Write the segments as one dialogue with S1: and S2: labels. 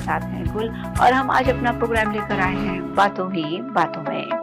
S1: साथ हैं गुल और हम आज अपना प्रोग्राम लेकर आए हैं बातों ही बातों में।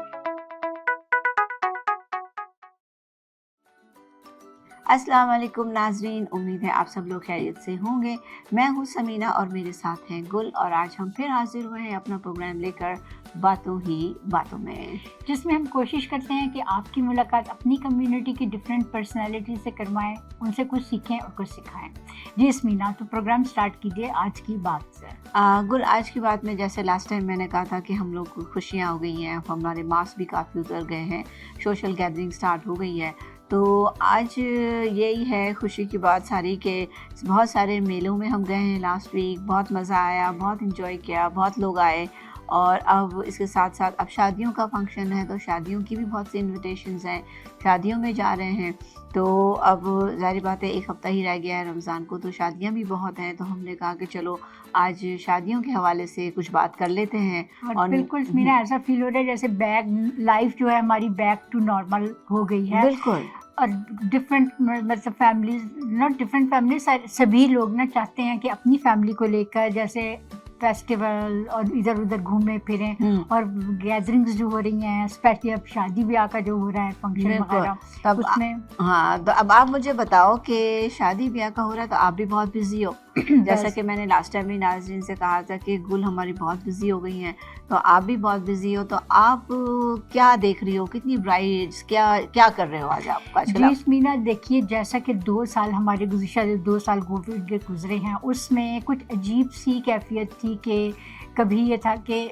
S1: अस्सलाम वालेकुम नाजरीन, उम्मीद है आप सब लोग खैरियत से होंगे। मैं हूँ समीना और मेरे साथ हैं गुल और आज हम फिर हाजिर हुए हैं अपना प्रोग्राम लेकर बातों ही बातों में,
S2: जिसमें हम कोशिश करते हैं कि आपकी मुलाकात अपनी कम्युनिटी की डिफरेंट पर्सनालिटी से करवाएं, उनसे कुछ सीखें और कुछ सिखाएं। जी समीना, तो प्रोग्राम स्टार्ट कीजिए आज की बात से।
S1: गुल, आज की बात में जैसे लास्ट टाइम मैंने कहा था कि हम लोग को खुशियाँ हो गई हैं, हमारे मास्क भी काफ़ी उतर गए हैं, सोशल गैदरिंग स्टार्ट हो गई है। तो आज यही है खुशी की बात सारी कि बहुत सारे मेलों में हम गए हैं लास्ट वीक, बहुत मज़ा आया, बहुत इन्जॉय किया, बहुत लोग आए। और अब इसके साथ साथ अब शादियों का फंक्शन है तो शादियों की भी बहुत सी इन्विटेशंस हैं, शादियों में जा रहे हैं। तो अब ज़ाहिर बात है एक हफ़्ता ही रह गया है रमज़ान को, तो शादियां भी बहुत हैं। तो हमने कहा कि चलो आज शादियों के हवाले से कुछ बात कर लेते हैं।
S2: और बिल्कुल मेरा ऐसा फील हो रहा है जैसे बैक लाइफ जो है हमारी बैक टू नॉर्मल हो गई है।
S1: बिल्कुल।
S2: और डिफरेंट मतलब फैमिलीज, नॉट डिफरेंट फैमिलीज, सभी लोग ना चाहते हैं कि अपनी फैमिली को लेकर जैसे फेस्टिवल और इधर उधर घूमें फिरें। और गैदरिंग्स जो हो रही हैं, स्पेशली अब शादी ब्याह का जो हो रहा है फंक्शन वगैरह,
S1: तब
S2: उसमें
S1: हाँ, तो अब आप मुझे बताओ कि शादी ब्याह का हो रहा है तो आप भी बहुत बिजी हो। जैसा कि मैंने लास्ट टाइम भी नाज़रीन से कहा था कि गुल हमारी बहुत बिजी हो गई हैं, तो आप भी बहुत बिजी हो। तो आप क्या देख रही हो, कितनी ब्राइड्स, क्या कर रहे हो आज आप आजकल?
S2: जी मीना, देखिए जैसा कि 2 साल हमारे गुज़िश्ता 2 साल कोविड के गुजरे हैं, उसमें कुछ अजीब सी कैफियत थी कि कभी ये था कि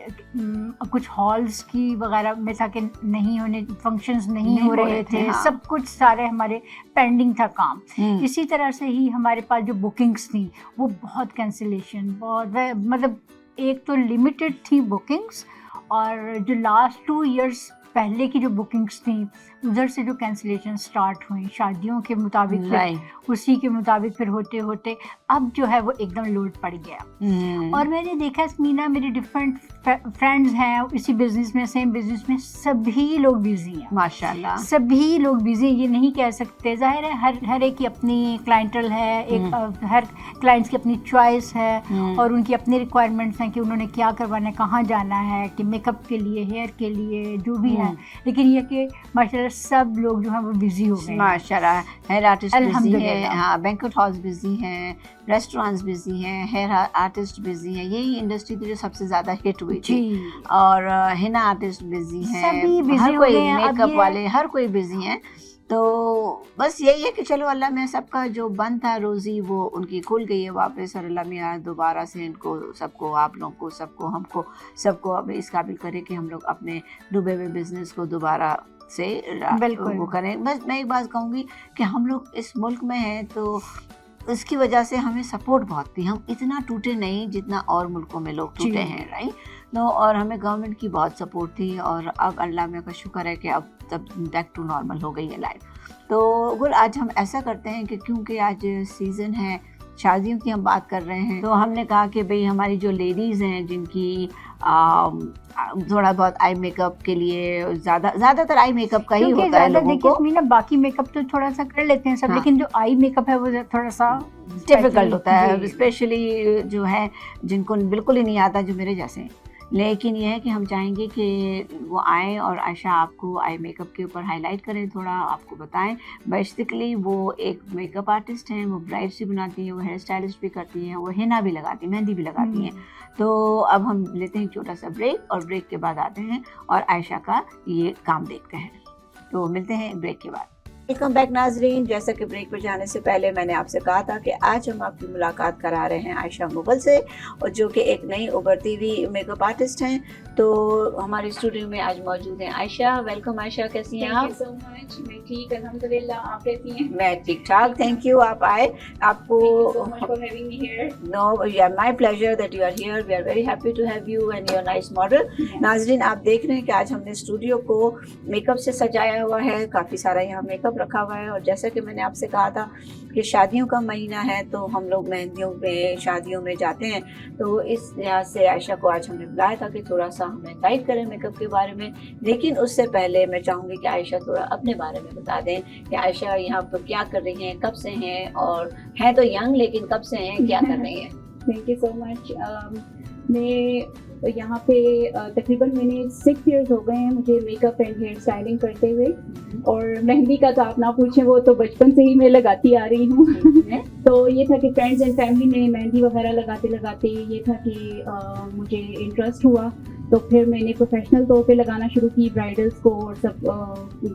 S2: कुछ हॉल्स की वगैरह में था कि नहीं होने, फंक्शंस नहीं हो रहे थे। हाँ। सब कुछ सारे हमारे पेंडिंग था काम। इसी तरह से ही हमारे पास जो बुकिंग्स थी वो बहुत कैंसिलेशन, बहुत मतलब एक तो लिमिटेड थी बुकिंग्स, और जो लास्ट 2 इयर्स पहले की जो बुकिंग्स थी उधर से जो कैंसिलेशन स्टार्ट हुई शादियों के मुताबिक, उसी के मुताबिक फिर होते होते अब जो है वो एकदम लोड पड़ गया। और मैंने देखा मीना, मेरे डिफरेंट फ्रेंड्स हैं इसी बिजनेस में, सेम बिजनेस में, सभी लोग बिजी हैं माशाल्लाह, सभी लोग बिजी। ये नहीं कह सकते, जाहिर है हर एक की अपनी क्लाइंटल है, एक हर क्लाइंट्स की अपनी चॉइस है और उनकी अपनी रिक्वायरमेंट्स हैं कि उन्होंने क्या करवाना है, कहाँ जाना है, कि मेकअप के लिए, हेयर के लिए, जो भी है। लेकिन ये कि माशाल्लाह सब लोग जो है वो बिजी हो गए
S1: माशाल्लाह। हेयर आर्टिस्ट बिजी हैं, हाँ, बैंक्वेट हॉल्स बिजी हैं, रेस्टोरेंट्स बिजी हैं, हेयर आर्टिस्ट बिजी हैं। यही इंडस्ट्री थी जो सबसे ज़्यादा हिट हुई थी। और हिना आर्टिस्ट बिजी हैं,
S2: सभी बिजी,
S1: हर कोई मेकअप वाले, हर कोई बिजी हैं। तो बस यही है कि चलो अल्लाह में सबका जो बंद था रोज़ी वो उनकी खुल गई है वापस, और अल्लाह में दोबारा से इनको सबको, आप लोगों को, सबको, हमको, सबको अब इस काबिल करे कि हम लोग अपने डूबे हुए बिजनेस को दोबारा से वो करें। बस मैं एक बात कहूँगी कि हम लोग इस मुल्क में हैं तो इसकी वजह से हमें सपोर्ट बहुत थी, हम इतना टूटे नहीं जितना और मुल्कों में लोग टूटे हैं, राइट। तो और हमें गवर्नमेंट की बहुत सपोर्ट थी और अब अल्लाह में का शुक्र है कि अब तब बैक टू नॉर्मल हो गई है लाइफ। तो गुल, आज हम ऐसा करते हैं कि क्योंकि आज सीज़न है शादियों की, हम बात कर रहे हैं, तो हमने कहा कि भाई हमारी जो लेडीज़ हैं जिनकी थोड़ा बहुत आई मेकअप के लिए ज़्यादातर आई मेकअप का ही होता है लोगों को।
S2: देखिए मेकअप तो थोड़ा सा कर लेते हैं सब, लेकिन जो आई मेकअप है वो थोड़ा सा
S1: डिफिकल्ट होता है, स्पेशली जो है जिनको बिल्कुल ही नहीं आता, जो मेरे जैसे हैं। लेकिन यह है कि हम चाहेंगे कि वो आएँ और आयशा आपको आई मेकअप के ऊपर हाईलाइट करें, थोड़ा आपको बताएं। बेसिकली वो एक मेकअप आर्टिस्ट हैं, वो ब्राइड्स भी बनाती हैं, वो हेयर स्टाइलिस्ट भी करती हैं, वो हिना भी लगाती हैं, मेहंदी भी लगाती हैं। तो अब हम लेते हैं छोटा सा ब्रेक और ब्रेक के बाद आते हैं और आयशा का ये काम देखते हैं। तो मिलते हैं ब्रेक के बाद। वेलकम बैक नाजरीन, जैसा कि ब्रेक पर जाने से पहले मैंने आपसे कहा था कि आज हम आपकी मुलाकात करा रहे हैं आयशा मुगल से, और जो कि एक नई उभरती हुई मेकअप आर्टिस्ट हैं। तो हमारे स्टूडियो में आज मौजूद हैं आयशा। वेलकम आयशा, कैसी हैं आप?
S3: सो मच, मैं ठीक, अल्हम्दुलिल्लाह, आप कैसी हैं?
S1: मैं ठीक ठाक, थैंक यू। आप आए, आपको नो, या my pleasure that you are here, we are very happy to have you and your nice model. नाजरीन, आप देख रहे हैं कि आज हमने स्टूडियो को मेकअप से सजाया हुआ है, काफ़ी सारा यहाँ मेकअप रखा हुआ है। और जैसा कि मैंने आपसे कहा था कि शादियों का महीना है तो हम लोग मेहंदियों में, शादियों में जाते हैं, तो इस लिहाज से आयशा को आज हमने बुलाया था कि थोड़ा सा हमें गाइड करें मेकअप के बारे में। लेकिन उससे पहले मैं चाहूँगी कि आयशा थोड़ा अपने बारे में बता दें कि आयशा यहाँ पर क्या कर रही हैं, कब से हैं, और हैं तो यंग लेकिन कब से हैं, क्या कर रही हैं?
S3: Thank you so much. मैं यहाँ पे तकरीबन मैंने 6 years हो गए हैं मुझे मेकअप एंड हेयर स्टाइलिंग करते हुए, और मेहंदी का तो आप ना पूछें, वो तो बचपन से ही मैं लगाती आ रही हूँ। तो ये था कि फ्रेंड्स एंड फैमिली में मेहंदी वगैरह लगाते लगाते ये था कि मुझे इंटरेस्ट हुआ, तो फिर मैंने प्रोफेशनल तौर पे लगाना शुरू की, ब्राइडल्स को और सब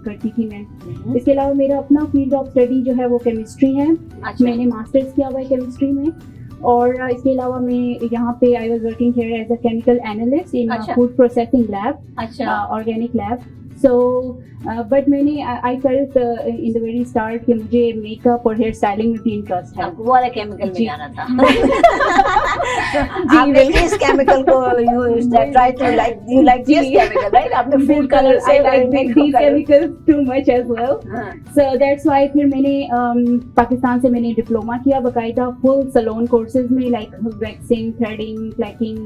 S3: करती थी मैं। इसके अलावा मेरा अपना फील्ड ऑफ स्टडी जो है वो केमिस्ट्री है।
S1: अच्छा।
S3: मैंने मास्टर्स किया हुआ है केमिस्ट्री में, और इसके अलावा मैं यहाँ पे I was working here as a chemical analyst in
S1: अच्छा।
S3: फूड प्रोसेसिंग लैब,
S1: अच्छा।
S3: Organic lab. सो बट मैंने I felt in the very start कि मुझे मेकअप और हेयर स्टाइलिंग में भी इंटरेस्ट है।
S1: आपको वो वाला केमिकल में
S3: जी।
S1: जाना था। आपने किस केमिकल को you try to like, you like this chemical, right? आपने फूड कलर से
S3: I like these chemicals too much as well. So that's why फिर मैंने पाकिस्तान से मैंने डिप्लोमा किया बाकायदा फुल सैलून कोर्सेज में, like waxing, threading, plucking,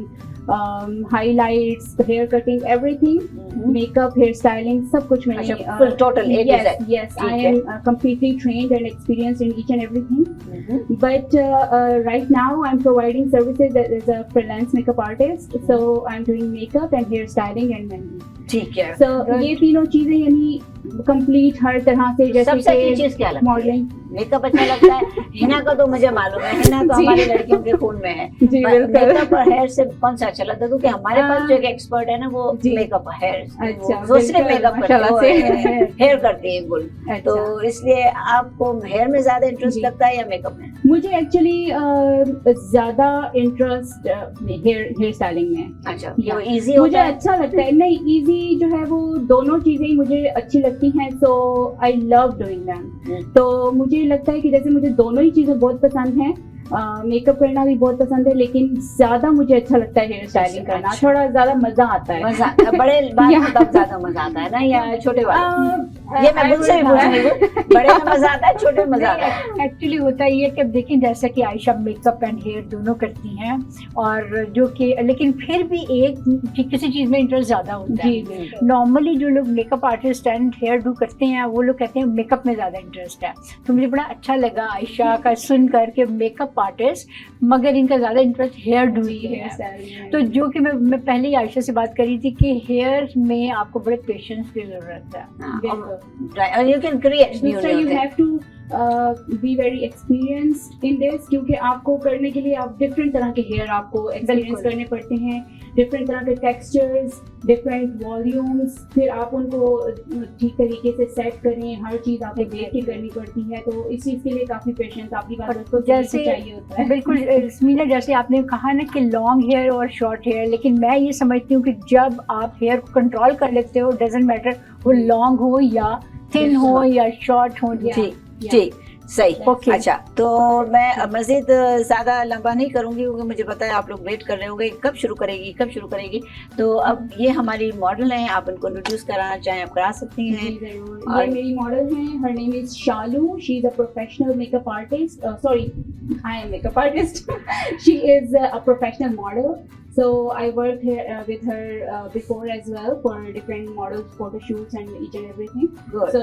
S3: highlights, hair cutting, everything, makeup, hair styling, सब कुछ मैंने
S1: full total A to Z.
S3: yes, I am completely trained and experienced in each and everything. But right now I'm providing services as a freelance makeup artist. So I'm doing makeup and hair styling and mehndi.
S1: ठीक है।
S3: So ये तीनों चीजें यानी complete हर तरह से, जैसे
S1: सबसे अच्छी चीज क्या लगती है?
S3: मॉडलिंग।
S1: मेकअप अच्छा लगता है। हिना का तो मुझे मालूम है, हिना तो
S3: जी।
S1: हमारी लड़कियों के खून में है।
S3: जी, बिल्कुल।
S1: मेकअप और हेयर से कौन सा अच्छा लगता है? क्योंकि हमारे पास जो एक एक्सपर्ट है ना वो
S3: जी।
S1: मेकअप हेयर,
S3: अच्छा,
S1: वो सिर्फ
S3: बिल्कुल,
S1: मेकअप
S3: माशाल्लाह
S1: करती है,
S3: से।
S1: हेयर करती है गुल।
S3: अच्छा।
S1: तो इसलिए आपको हेयर में ज्यादा इंटरेस्ट
S3: जी।
S1: लगता है या मेकअप में?
S3: मुझे एक्चुअली ज्यादा इंटरेस्ट हेयर स्टाइलिंग में है।
S1: अच्छा,
S3: या।
S1: वो इजी
S3: मुझे
S1: होता है।
S3: अच्छा लगता है। नहीं, इजी जो है वो दोनों चीजें ही मुझे अच्छी लगती हैं, सो आई लव डूइंग दैम। तो मुझे लगता है कि जैसे मुझे दोनों ही चीजें बहुत पसंद हैं, मेकअप करना भी बहुत पसंद है, लेकिन ज्यादा मुझे अच्छा लगता है हेयर स्टाइलिंग करना,
S1: अच्छा।
S3: थोड़ा ज्यादा मजा आता है।
S1: मजा आता है। बड़े बाल
S3: या।
S1: में तब ज्यादा मजा आता है ना, या छोटे वाले? ये मैं
S3: I
S1: मुझसे भी
S3: would-
S1: पूछूंगी, बड़े में मजा आता है, छोटे में मजा आता है?
S2: एक्चुअली होता ये है कि अब देखिए जैसा कि आयशा मेकअप एंड हेयर दोनों करती हैं, और जो कि लेकिन फिर भी एक किसी चीज़ में इंटरेस्ट ज़्यादा होता है।
S3: जी,
S2: नॉर्मली जो लोग makeup artist and hair do करते हैं वो लोग कहते हैं मेकअप में ज़्यादा इंटरेस्ट है। तो मुझे बड़ा अच्छा लगा आयशा का सुन कर के मेकअप आर्टिस्ट, मगर इनका ज़्यादा इंटरेस्ट हेयर डू
S3: जी,
S2: ही है।
S3: स्टाइलिंग
S2: तो जो कि मैं पहले ही आयशा से बात करी थी कि हेयर में आपको बड़े पेशेंस की ज़रूरत है।
S1: और यू कैन क्रिएट न्यू
S3: दूसरा you
S1: new
S3: have to be very experienced in this, क्योंकि आपको करने के लिए आप डिफरेंट तरह के हेयर आपको एक्सपीरियंस
S2: बिल्कुल।
S3: करने पड़ते हैं, डिफरेंट तरह के टेक्सचर्स, डिफरेंट वॉल्यूम्स, फिर आप उनको ठीक तरीके से सेट करें, हर चीज़ आपको देख के करनी पड़ती है। तो इस चीज़ के लिए काफ़ी पेशेंस आपकी बात को
S2: जैसे
S3: चाहिए होता है।
S2: बिल्कुल मीना, जैसे आपने कहा ना कि लॉन्ग हेयर और शॉर्ट हेयर, लेकिन मैं ये समझती हूँ कि जब आप हेयर को कंट्रोल कर लेते हो, डजेंट मैटर वो लॉन्ग हो या थिन हो या शॉर्ट हो।
S1: जी जी, सही।
S2: Okay.
S1: अच्छा, तो मैं मज़ीद ज़्यादा लंबा नहीं करूँगी क्योंकि मुझे पता है आप लोग वेट कर रहे होंगे कब शुरू करेगी, कब शुरू करेगी। तो अब ये हमारी मॉडल हैं, आप इनको इंट्रोड्यूस कराना चाहें आप करा सकती हैं।
S3: जी, जरूर। ये मेरी मॉडल हैं, her name is Shalu, she is a professional makeup artist, sorry I am makeup artist, she is a professional model. So I worked here with her before as well for different models, photo shoots and each and everything.
S1: Good.
S3: So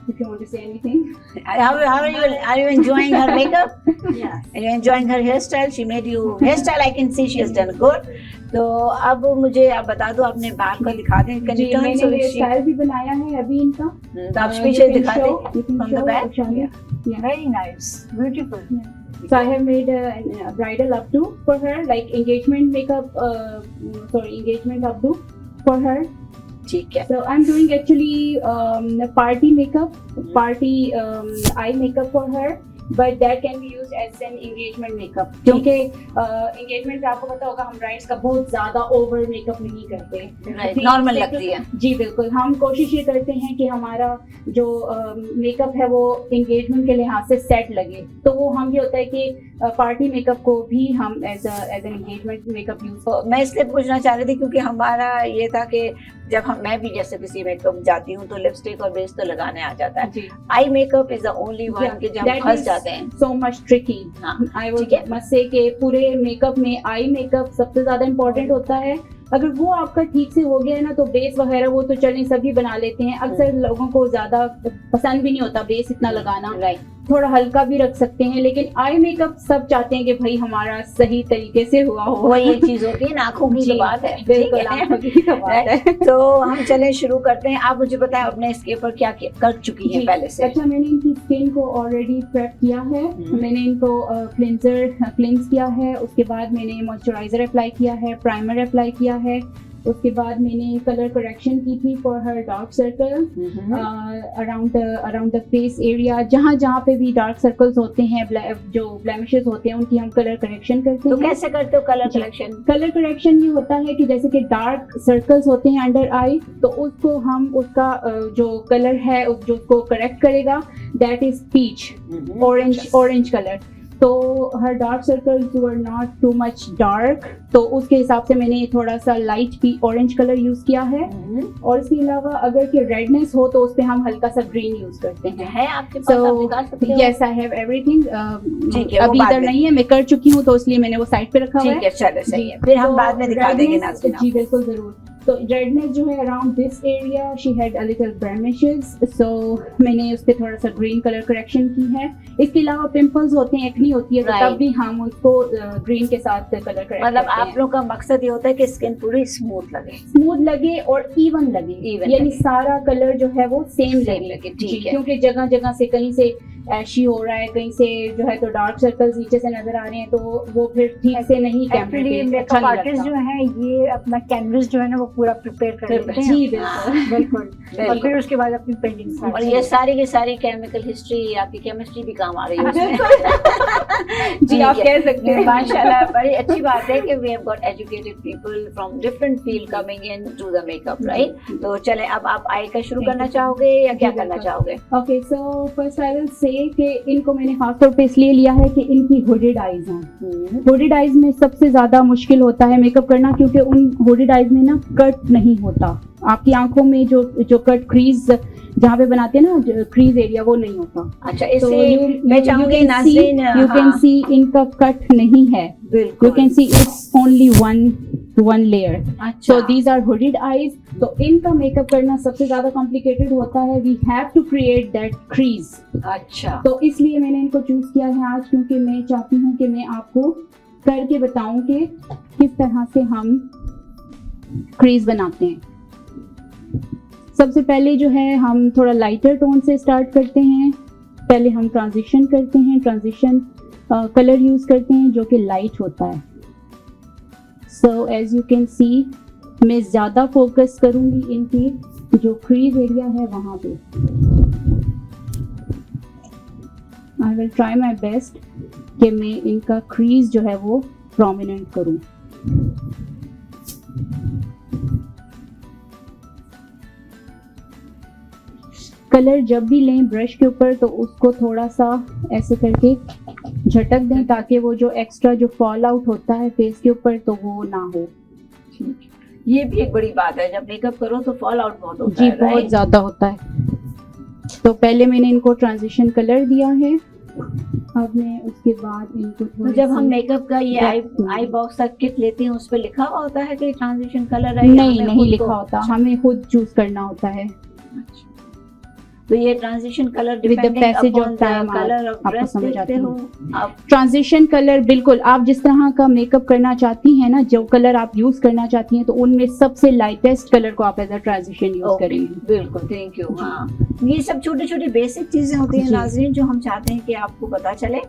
S3: if you want to say anything.
S1: How are you enjoying her makeup?
S3: Yes.
S1: Are you enjoying her hairstyle? She made you hairstyle. I can see she has done good. तो अब मुझे आप बता दो, अपने बाल को दिखा दें। Can
S3: जी,
S1: you turn
S3: मैंने
S1: so
S3: हेयर
S1: she?
S3: स्टाइल भी बनाया है अभी इनका।
S1: तो आप पीछे दिखा दें
S3: from
S1: from the back.
S2: Very nice, beautiful.
S3: So I have made a bridal updo for her, like engagement makeup, engagement updo for her.
S1: ठीक है।
S3: So I'm doing actually party makeup, party eye makeup for her, but that can be used as an engagement makeup. क्योंकि engagement में आपको पता होगा हम brides का बहुत ज़्यादा over makeup नहीं करते,
S1: नॉर्मल लगती है।
S3: जी बिल्कुल। हम कोशिश ये करते हैं कि हमारा जो मेकअप है वो एंगेजमेंट के लिहाज से सेट लगे, तो वो हम ये होता है कि पार्टी मेकअप को भी हम as an engagement makeup use.
S1: तो मैं इसलिए पूछना चाह रही थी क्योंकि हमारा ये था कि जब मैं भी जैसे किसी मेकअप जाती हूँ तो लिपस्टिक और बेस तो लगाने आ जाता है।
S3: जी,
S1: I makeup is the only one कि जब हम फंस जाते हैं।
S3: So much tricky.
S1: हाँ,
S3: आई
S1: ठीक
S3: वुड
S1: है।
S3: मस्ट से कि पूरे मेकअप में आई मेकअप सबसे ज्यादा इम्पोर्टेंट होता है। अगर वो आपका ठीक से हो गया है ना तो बेस वगैरह वो तो चलें सभी बना लेते हैं, अक्सर लोगों को ज्यादा पसंद भी नहीं होता बेस इतना लगाना।
S1: राइट।
S3: थोड़ा हल्का भी रख सकते हैं, लेकिन आई मेकअप सब चाहते हैं कि भाई हमारा सही तरीके से हुआ हो।
S1: वही एक चीज होती है ना, आंखों की तो बात है।
S3: बिल्कुल,
S1: ठीक है?
S3: आंखों की तो बात है।
S1: तो हम चले शुरू करते हैं। आप मुझे बताएं अपने इसके ऊपर क्या कर चुकी हैं
S3: जी,
S1: पहले से।
S3: अच्छा, मैंने इनकी स्किन को ऑलरेडी प्रेप किया है। मैंने इनको क्लिंज किया है, उसके बाद मैंने मॉइस्चराइजर अप्लाई किया है, प्राइमर अप्लाई किया है, उसके बाद मैंने कलर करेक्शन की थी for her dark circle around the face area. जहाँ जहाँ पे भी डार्क सर्कल्स होते हैं, जो ब्लेमिशेस होते हैं, उनकी हम कलर करेक्शन करते
S1: तो
S3: हैं।
S1: कैसे करते हो कलर करेक्शन?
S3: कलर करेक्शन ये होता है कि जैसे कि डार्क सर्कल्स होते हैं अंडर आई, तो उसको हम उसका जो कलर है जो उसको करेक्ट करेगा, that is peach, orange colour. तो her dark circles were not too much dark, तो उसके हिसाब से मैंने थोड़ा सा लाइट ऑरेंज कलर यूज किया है। और इसके अलावा अगर कि रेडनेस हो तो उस पे हम हल्का सा ग्रीन यूज करते हैं।
S1: है आपके पास, आप दिखा सकते हो?
S3: Yes, I have everything.
S1: ठीक है,
S3: अभी इधर नहीं है, मैं कर चुकी हूँ तो इसलिए मैंने वो साइड पे रखा हुआ है।
S1: ठीक है, चलो सही है, फिर हम बाद में दिखा देंगे नाज़रीन।
S3: जी बिल्कुल, जरूर। तो रेडनेस जो है around this area, she had a little blemishes, so मैंने उस पे थोड़ा सा ग्रीन कलर करेक्शन की है। इसके अलावा पिंपल्स होते हैं, एक्नी होती है, तो तब भी हम उसको ग्रीन के साथ कलर करेक्ट
S1: मतलब आप लोग का मकसद ये होता है कि स्किन पूरी स्मूथ लगे
S3: और इवन लगे, यानी सारा कलर जो है वो सेम लगे।
S1: ठीक है,
S3: क्योंकि जगह जगह से कहीं से ऐशी हो रहा है, कहीं से जो है तो डार्क सर्कल्स नीचे से नजर आ रहे हैं, तो वो फिर ठीक से नहीं
S2: एक्चुअली मेकअप आर्टिस्ट जो है ये अपना कैनवस जो है ना वो पूरा प्रिपेयर कर लेते हैं।
S3: जी
S2: बिल्कुल। और फिर उसके बाद अपनी पेंटिंग स्टार्ट।
S1: और ये सारी की सारी केमिकल हिस्ट्री, आपकी केमिस्ट्री भी काम आ रही है उसमें।
S3: जी, आप कह सकते हैं।
S1: माशाल्लाह, बड़ी अच्छी बात है कि we have got educated people from different field coming in to the makeup, right? तो चले, अब आप आई का शुरू करना चाहोगे या क्या करना चाहोगे?
S3: Okay, so first I will say कि इनको मैंने खास तौर पे इसलिए लिया है कि इनकी हुडेड आईज हैं। हुडेड आईज में सबसे ज्यादा मुश्किल होता है मेकअप करना, क्योंकि उन हुडेड आईज में ना कट नहीं होता। आपकी आंखों में जो कट क्रीज जहाँ पे बनाते हैं ना, क्रीज एरिया, वो नहीं होता।
S1: अच्छा, इससे मैं चाहूंगी नाज़रीन,
S3: यू कैन सी इनका कट नहीं है, you can see it's only one layer. So these are hooded eyes. तो इनका मेकअप करना सबसे ज्यादा कॉम्प्लिकेटेड होता है। We have to create that crease.
S1: अच्छा,
S3: तो इसलिए मैंने इनको चूज किया है आज, क्योंकि मैं चाहती हूँ कि मैं आपको करके बताऊं कि किस तरह से हम क्रीज बनाते हैं। सबसे पहले जो है हम थोड़ा लाइटर टोन से स्टार्ट करते हैं। पहले हम ट्रांजिशन करते हैं, ट्रांजिशन कलर यूज करते हैं जो कि लाइट होता है। So as you can see, मैं ज्यादा फोकस करूंगी इनकी जो क्रीज एरिया है वहां पे। I will try my best कि मैं इनका क्रीज जो है वो प्रोमिनेंट करूं। कलर जब भी लें ब्रश के ऊपर तो उसको थोड़ा सा ऐसे करके झटक दें, ताकि वो जो एक्स्ट्रा जो फॉल आउट होता है फेस के ऊपर तो वो ना हो।
S1: ये भी एक बड़ी बात है, जब मेकअप करो तो फॉल आउट बहुत होता
S3: है।
S1: जी,
S3: बहुत ज्यादा होता है। तो पहले मैंने इनको ट्रांजिशन कलर दिया है। अब मैं उसके बाद इनको
S1: तो जब हम मेकअप का ये आई बॉक्स का किट लेते हैं, उस पे लिखा हुआ होता है कि ट्रांजिशन कलर है?
S3: नहीं लिखा होता, हमें खुद चूज करना होता है।
S1: तो ये transition colour
S3: with the passage of time
S1: colour of dress देखते हो आप?
S3: ट्रांजिशन कलर बिल्कुल आप जिस तरह का मेकअप करना चाहती हैं ना, जो कलर आप यूज करना चाहती हैं, तो उनमें सबसे लाइटेस्ट कलर को आप एज अ ट्रांजिशन यूज करेंगे।
S1: बिल्कुल, थैंक यू। हाँ, ये सब छोटी छोटी बेसिक चीजें होती हैं नाज़रीन, जो हम चाहते हैं कि आपको पता चले।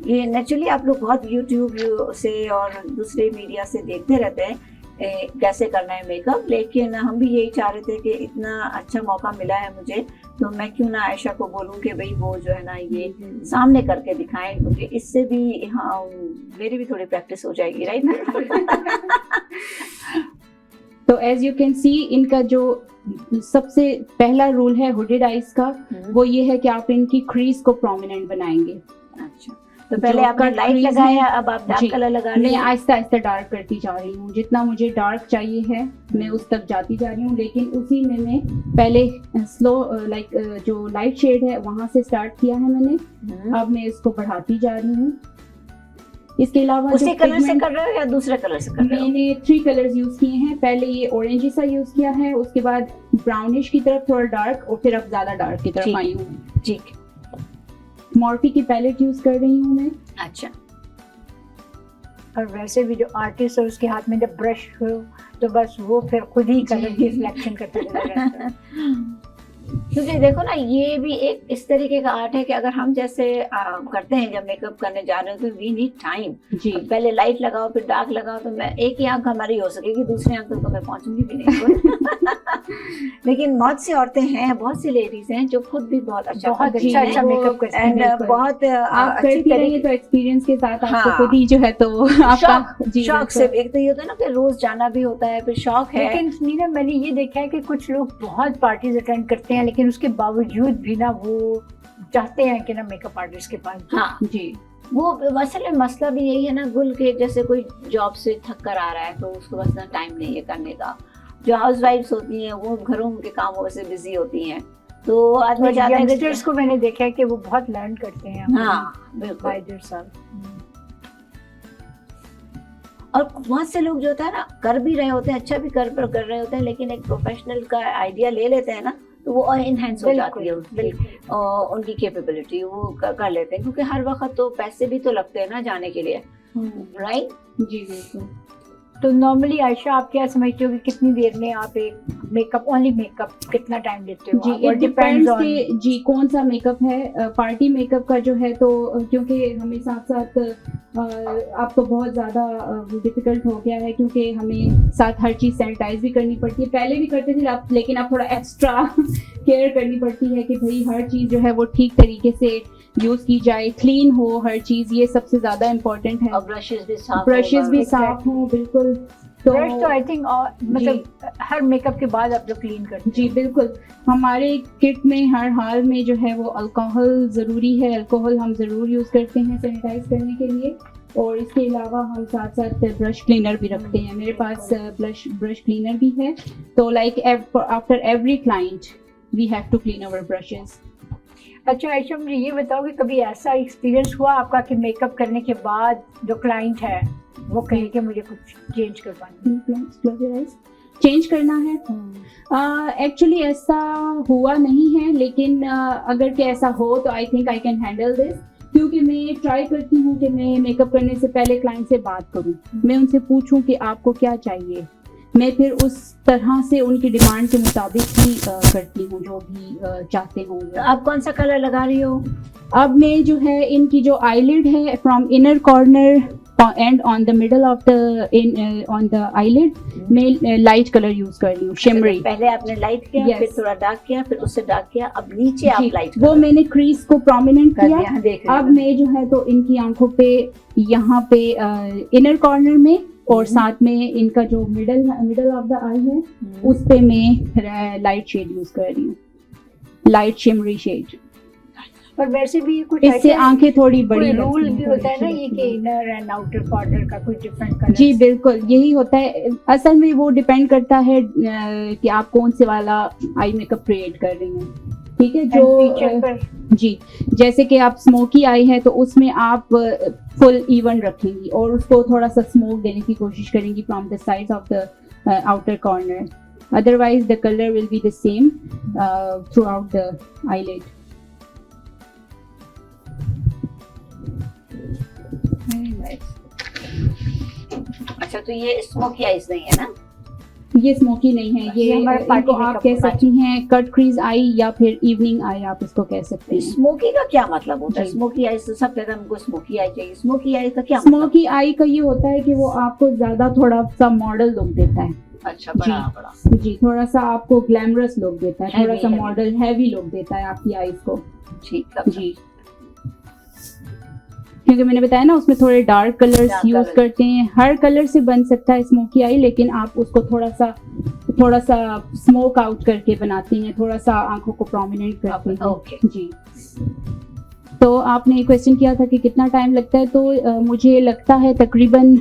S1: ये नेचुरली आप लोग बहुत यूट्यूब से और दूसरे मीडिया से देखते रहते हैं कैसे करना है मेकअप, लेकिन हम भी यही चाह रहे थे कि इतना अच्छा मौका मिला है मुझे, तो मैं क्यों ना आयशा को बोलूं कि भाई वो जो है ना ये सामने करके दिखाएं, क्योंकि इससे भी हाँ मेरी भी थोड़ी प्रैक्टिस हो जाएगी, राइट? तो
S3: एज यू कैन सी, इनका जो सबसे पहला रूल है हुडेड आईज का, वो ये है कि आप इनकी क्रीज को प्रोमिनेंट बनाएंगे।
S1: अच्छा, तो पहले आपने लाइट लगाया, अब आप डार्क कलर लगा रहे हैं?
S3: मैं आहिस्ता आहिस्ता डार्क करती जा रही हूँ, जितना मुझे डार्क चाहिए है मैं उस तक जाती जा रही हूँ, लेकिन उसी में मैं पहले स्लो जो लाइट शेड है वहां से स्टार्ट किया है मैंने। अब मैं इसको बढ़ाती जा रही हूँ। इसके अलावा
S1: उसी कलर से कर रहे हो या दूसरे कलर से कर रहे हो?
S3: मैंने 3 कलर्स यूज किए हैं। पहले ये ऑरेंज सा यूज किया है, उसके बाद ब्राउनिश की तरफ थोड़ा डार्क, और फिर अब ज्यादा डार्क की तरफ आई हूँ।
S1: ठीक।
S3: मॉर्फी की पैलेट यूज कर रही हूँ मैं।
S1: अच्छा,
S2: और वैसे भी जो आर्टिस्ट है उसके हाथ में जब ब्रश हो तो बस वो फिर खुद ही कलर की सिलेक्शन करता चला जाता है।
S1: क्योंकि देखो ना, ये भी एक इस तरीके का आर्ट है कि अगर हम जैसे करते हैं, जब मेकअप करने जा रहे हो तो वी नीड टाइम।
S3: जी
S1: पहले लाइट लगाओ फिर डार्क लगाओ, तो मैं एक ही आंख हमारी हो सकेगी, दूसरी आंख तो मैं पहुंचूंगी भी नहीं। लेकिन बहुत सी औरतें हैं, बहुत सी लेडीज हैं जो खुद भी बहुत अच्छा
S2: मेकअप करती हैं
S1: एंड बहुत
S3: आप करती रहिए तो एक्सपीरियंस के साथ आपको
S1: हाँ,
S3: खुद ही जो है तो आपका
S1: शौक से। एक तो ये होता है ना कि रोज जाना भी होता है, फिर शौक है।
S2: लेकिन मीना, मैंने ये देखा है कि कुछ लोग बहुत पार्टीज अटेंड करते हैं लेकिन उसके बावजूद भी ना वो चाहते हैं कि ना मेकअप आर्टिस्ट के पास।
S1: हाँ
S3: जी,
S1: वो असल में मसला भी यही है ना गुल, के जैसे कोई जॉब से थक कर आ रहा है तो उसको बस ना टाइम नहीं है करने का। जो हाउस वाइफ्स होती हैं वो घरों के कामों से बिजी होती हैं, तो आदमी चाहता है
S2: यंगस्टर्स को मैंने देखा है कि वो बहुत लर्न करते हैं।
S1: हाँ बिल्कुल।
S2: बाय देयरसेल्फ।
S1: और बहुत से लोग जो होता है ना कर भी रहे होते हैं, अच्छा भी कर रहे होते हैं, लेकिन एक प्रोफेशनल का आइडिया ले लेते हैं ना तो वो और इनहेंस हो जाती है उसकी, और उनकी कैपेबिलिटी वो कर लेते हैं, क्योंकि हर वक्त तो पैसे भी तो लगते हैं ना जाने के लिए, राइट?
S3: जी बिल्कुल।
S2: तो नॉर्मली आयशा, आप क्या समझते हो कि कितनी देर में आप एक मेकअप, ओनली मेकअप कितना टाइम लेते हो?
S3: जी,
S2: और
S3: डिपेंड्स कि जी कौन सा मेकअप है। पार्टी मेकअप का जो है तो क्योंकि हमें साथ साथ अब तो बहुत ज़्यादा डिफिकल्ट हो गया है, क्योंकि हमें साथ हर चीज़ सैनिटाइज भी करनी पड़ती है। पहले भी करते थे अब, लेकिन अब थोड़ा एक्स्ट्रा केयर करनी पड़ती है कि भाई हर चीज़ जो है वो ठीक तरीके से यूज़ की जाए, क्लीन हो हर चीज़, ये सबसे ज़्यादा इम्पोर्टेंट है।
S1: और ब्रशेस भी
S3: साफ हों, बिल्कुल।
S2: तो आई थिंक मतलब हर मेकअप के बाद आप लोग क्लीन करते हैं?
S3: जी बिल्कुल। हमारे किट में हर हाल में जो है वो अल्कोहल ज़रूरी है, अल्कोहल हम ज़रूर यूज़ करते हैं सैनिटाइज करने के लिए। और इसके अलावा हम साथ साथ ब्रश क्लीनर भी रखते हैं। मेरे पास ब्रश क्लीनर भी है, तो like after every client we have to clean our brushes.
S2: अच्छा आयशा, मुझे ये बताओ कि कभी ऐसा एक्सपीरियंस हुआ आपका कि मेकअप करने के बाद जो क्लाइंट है वो कहे कि मुझे कुछ चेंज करवाना,
S3: चेंज करना है? एक्चुअली ऐसा हुआ नहीं है, लेकिन अगर कि ऐसा हो तो I think I can handle this, क्योंकि मैं ट्राई करती हूँ कि मैं मेकअप करने से पहले क्लाइंट से बात करूँ, मैं उनसे पूछूँ कि आपको क्या चाहिए, मैं फिर उस तरह से उनकी डिमांड के मुताबिक ही करती हूँ जो भी चाहते हों।
S1: तो आप कौन सा कलर लगा रही हो?
S3: अब मैं जो है इनकी जो आईलिड है, from inner corner and on the middle of the on the eyelid मैं लाइट कलर यूज कर रही हूँ, शिमरी।
S1: पहले आपने लाइट किया, yes. फिर थोड़ा डार्क किया, फिर उससे डार्क किया, अब नीचे आप लाइट,
S3: वो मैंने क्रीज को प्रोमिनेंट किया। अब मैं जो है तो इनकी आंखों पे, यहाँ पे इनर कॉर्नर में और साथ में इनका जो मिडल ऑफ द आई है उस पे मैं लाइट शेड यूज कर रही हूँ, लाइट शिमरी शेड।
S2: पर वैसे भी कुछ
S3: इससे आंखें थोड़ी बड़ी,
S2: रूल भी होता है ना ये कि इनर एंड आउटर कॉर्नर का कुछ डिफरेंट कलर?
S3: जी बिल्कुल, यही होता है। असल में वो डिपेंड करता है कि आप कौन से वाला आई मेकअप क्रिएट कर रही हैं, ठीक है? जो जी, जैसे कि आप स्मोकी आई है तो उसमें आप फुल इवन रखेंगी और उसको थोड़ा सा स्मोक देने की कोशिश करेंगी from the sides of the outer corner, otherwise the colour will be the same through out the eyelid.
S1: अच्छा, तो ये स्मोकी आईज नहीं है ना?
S3: ये स्मोकी नहीं है, ये इनको आप कह सकती हैं कट क्रीज आई या फिर इवनिंग आई, आप इसको कह सकते हैं।
S1: स्मोकी का क्या मतलब होता है? स्मोकी आई तो सब कहते हैं हमको स्मोकी आई चाहिए, स्मोकी आई का क्या?
S3: स्मोकी आई का ये होता है कि वो आपको ज्यादा थोड़ा सा मॉडल लुक देता है।
S1: अच्छा, बड़ा
S3: जी, थोड़ा सा आपको ग्लैमरस लुक देता है, थोड़ा सा मॉडल हैवी लुक देता है आपकी आईज को।
S1: ठीक है
S3: जी, क्योंकि मैंने बताया ना उसमें थोड़े डार्क कलर्स यूज करते हैं। हर कलर से बन सकता है स्मोकी आई, लेकिन आप उसको थोड़ा सा स्मोक आउट करके बनाते हैं, थोड़ा सा आंखों को प्रोमिनेंट करते हैं।
S1: ओके
S3: जी, तो आपने क्वेश्चन किया था कि कितना टाइम लगता है, तो मुझे लगता है तकरीबन